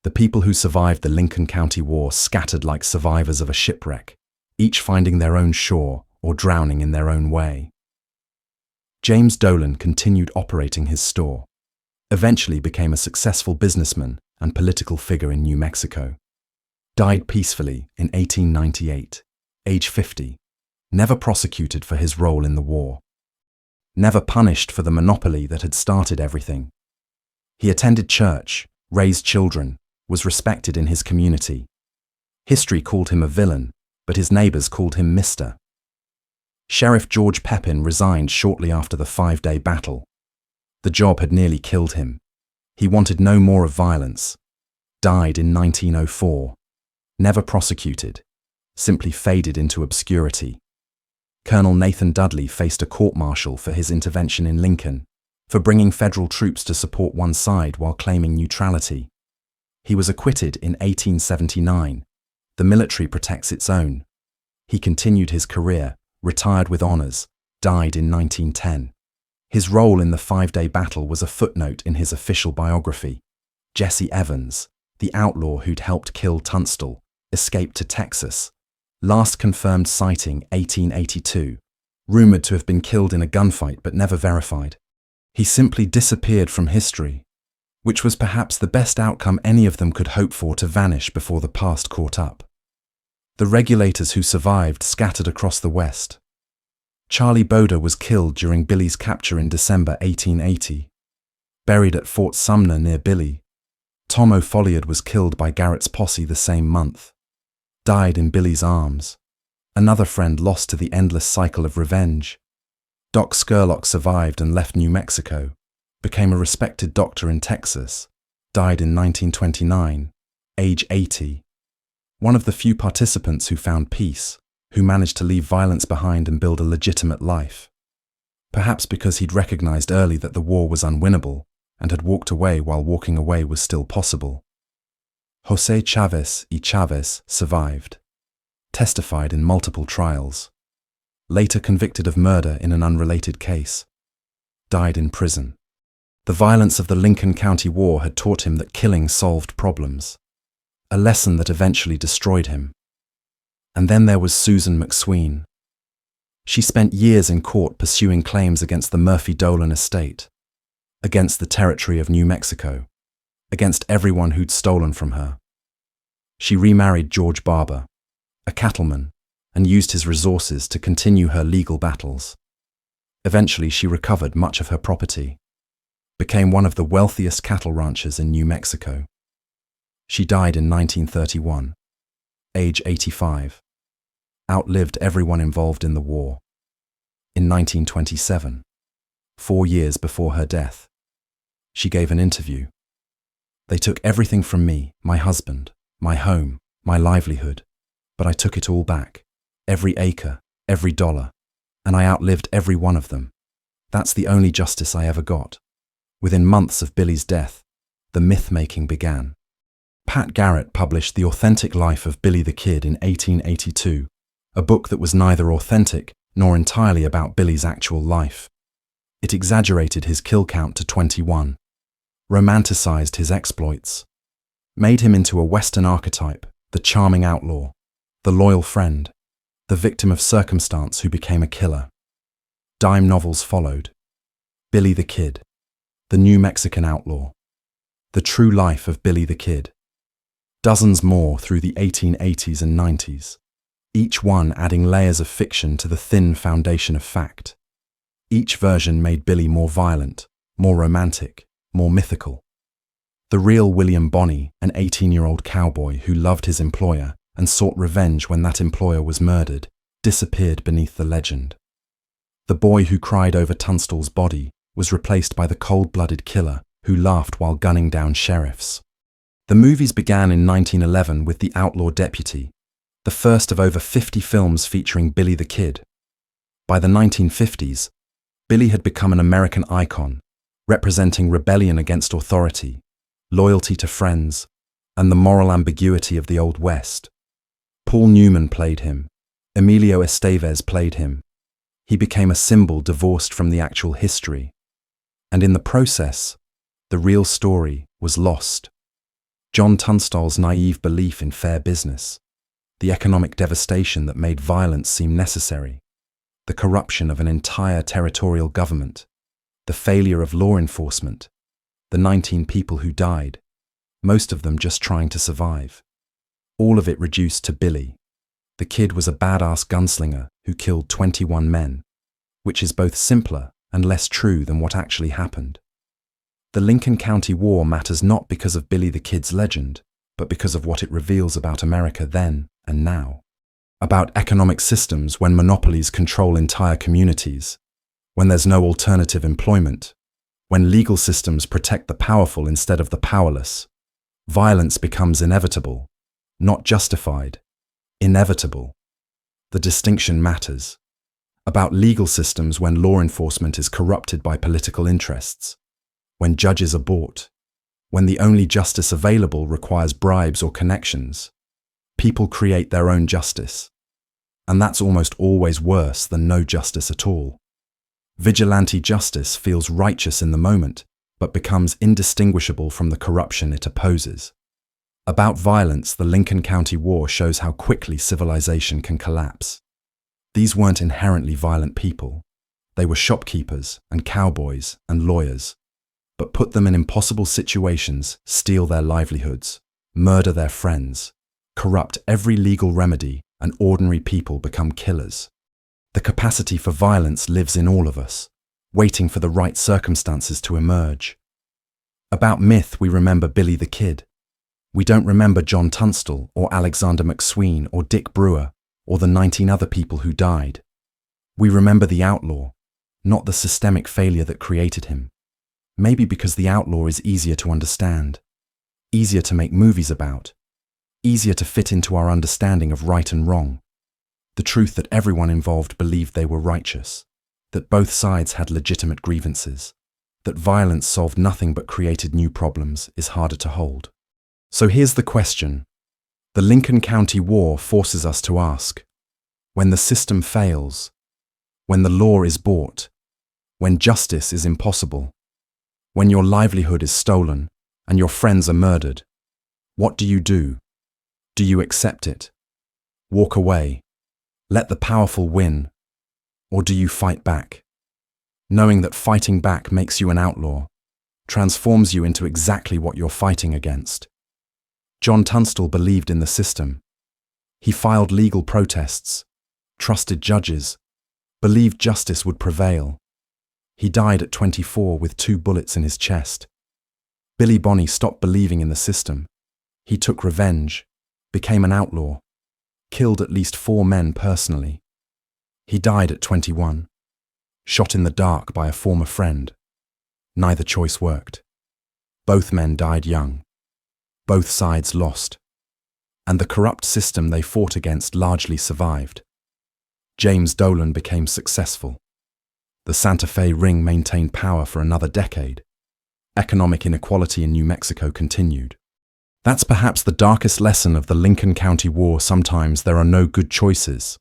Speaker 1: The people who survived the Lincoln County War scattered like survivors of a shipwreck, each finding their own shore or drowning in their own way. James Dolan continued operating his store, eventually became a successful businessman and political figure in New Mexico. Died peacefully in 1898, age 50, never prosecuted for his role in the war. Never punished for the monopoly that had started everything. He attended church, raised children, was respected in his community. History called him a villain, but his neighbors called him Mr. Sheriff George Pepin resigned shortly after the 5-day battle. The job had nearly killed him. He wanted no more of violence. Died in 1904. Never prosecuted. Simply faded into obscurity. Colonel Nathan Dudley faced a court-martial for his intervention in Lincoln, for bringing federal troops to support one side while claiming neutrality. He was acquitted in 1879. The military protects its own. He continued his career, retired with honors, died in 1910. His role in the 5-day battle was a footnote in his official biography. Jesse Evans, the outlaw who'd helped kill Tunstall, escaped to Texas. Last confirmed sighting 1882, rumored to have been killed in a gunfight but never verified. He simply disappeared from history, which was perhaps the best outcome any of them could hope for, to vanish before the past caught up. The regulators who survived scattered across the West. Charlie Boda was killed during Billy's capture in December 1880. Buried at Fort Sumner near Billy. Tom O'Folliard was killed by Garrett's posse the same month. Died in Billy's arms. Another friend lost to the endless cycle of revenge. Doc Scurlock survived and left New Mexico, became a respected doctor in Texas, died in 1929, age 80. One of the few participants who found peace, who managed to leave violence behind and build a legitimate life. Perhaps because he'd recognized early that the war was unwinnable and had walked away while walking away was still possible. José Chavez y Chavez survived, testified in multiple trials. later convicted of murder in an unrelated case, died in prison. The violence of the Lincoln County War had taught him that killing solved problems, a lesson that eventually destroyed him. And then there was Susan McSween. She spent years in court pursuing claims against the Murphy-Dolan estate, against the territory of New Mexico, against everyone who'd stolen from her. She remarried George Barber, a cattleman, and used his resources to continue her legal battles. Eventually, she recovered much of her property, became one of the wealthiest cattle ranchers in New Mexico. She died in 1931, age 85, outlived everyone involved in the war. In 1927, 4 years before her death, she gave an interview. "They took everything from me, my husband, my home, my livelihood, but I took it all back, every acre, every dollar, and I outlived every one of them. That's the only justice I ever got." Within months of Billy's death, the myth-making began. Pat Garrett published The Authentic Life of Billy the Kid in 1882, a book that was neither authentic nor entirely about Billy's actual life. It exaggerated his kill count to 21, romanticized his exploits, made him into a Western archetype, the charming outlaw, the loyal friend, the victim of circumstance who became a killer. Dime novels followed. Billy the Kid, the New Mexican Outlaw, The True Life of Billy the Kid. Dozens more through the 1880s and 90s, each one adding layers of fiction to the thin foundation of fact. Each version made Billy more violent, more romantic, more mythical. The real William Bonney, an 18-year-old cowboy who loved his employer and sought revenge when that employer was murdered, disappeared beneath the legend. The boy who cried over Tunstall's body was replaced by the cold-blooded killer who laughed while gunning down sheriffs. The movies began in 1911 with The Outlaw Deputy, the first of over 50 films featuring Billy the Kid. By the 1950s, Billy had become an American icon, representing rebellion against authority, loyalty to friends, and the moral ambiguity of the Old West. Paul Newman played him. Emilio Estevez played him. He became a symbol divorced from the actual history. And in the process, the real story was lost. John Tunstall's naive belief in fair business, the economic devastation that made violence seem necessary, the corruption of an entire territorial government, the failure of law enforcement, the 19 people who died, most of them just trying to survive. All of it reduced to Billy. The Kid was a badass gunslinger who killed 21 men, which is both simpler and less true than what actually happened. The Lincoln County War matters not because of Billy the Kid's legend, but because of what it reveals about America then and now. About economic systems when monopolies control entire communities, when there's no alternative employment, when legal systems protect the powerful instead of the powerless. Violence becomes inevitable, not justified, inevitable. The distinction matters. About legal systems when law enforcement is corrupted by political interests, when judges are bought, when the only justice available requires bribes or connections. People create their own justice, and that's almost always worse than no justice at all. Vigilante justice feels righteous in the moment, but becomes indistinguishable from the corruption it opposes. About violence, the Lincoln County War shows how quickly civilization can collapse. These weren't inherently violent people. They were shopkeepers and cowboys and lawyers, but put them in impossible situations, steal their livelihoods, murder their friends, corrupt every legal remedy, and ordinary people become killers. The capacity for violence lives in all of us, waiting for the right circumstances to emerge. About myth, we remember Billy the Kid. We don't remember John Tunstall or Alexander McSween or Dick Brewer or the 19 other people who died. We remember the outlaw, not the systemic failure that created him. Maybe because the outlaw is easier to understand, easier to make movies about, easier to fit into our understanding of right and wrong. The truth that everyone involved believed they were righteous, that both sides had legitimate grievances, that violence solved nothing but created new problems is harder to hold. So here's the question. The Lincoln County War forces us to ask, when the system fails, when the law is bought, when justice is impossible, when your livelihood is stolen and your friends are murdered? What do you do? Do you accept it? Walk away? Let the powerful win? Or do you fight back, knowing that fighting back makes you an outlaw, transforms you into exactly what you're fighting against? John Tunstall believed in the system. He filed legal protests, trusted judges, believed justice would prevail. He died at 24 with 2 bullets in his chest. Billy Bonney stopped believing in the system. He took revenge, became an outlaw, killed at least 4 men personally. He died at 21, shot in the dark by a former friend. Neither choice worked. Both men died young. Both sides lost. And the corrupt system they fought against largely survived. James Dolan became successful. The Santa Fe ring maintained power for another decade. Economic inequality in New Mexico continued. That's perhaps the darkest lesson of the Lincoln County War. Sometimes there are no good choices.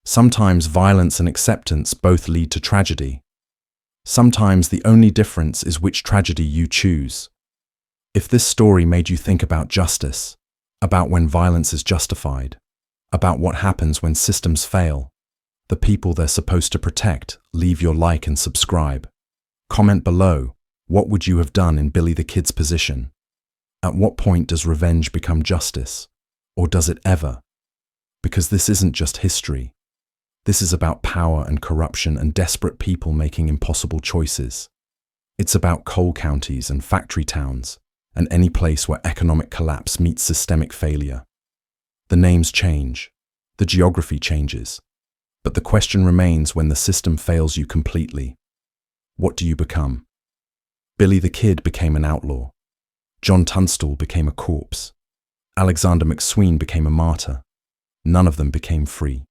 Speaker 1: Sometimes violence and acceptance both lead to tragedy. Sometimes the only difference is which tragedy you choose. If this story made you think about justice, about when violence is justified, about what happens when systems fail, the people they're supposed to protect, leave your like and subscribe. Comment below, what would you have done in Billy the Kid's position? At what point does revenge become justice? Or does it ever? Because this isn't just history. This is about power and corruption and desperate people making impossible choices. It's about coal counties and factory towns, and any place where economic collapse meets systemic failure. The names change, the geography changes, but the question remains: when the system fails you completely, what do you become? Billy the Kid became an outlaw. John Tunstall became a corpse. Alexander McSween became a martyr. None of them became free.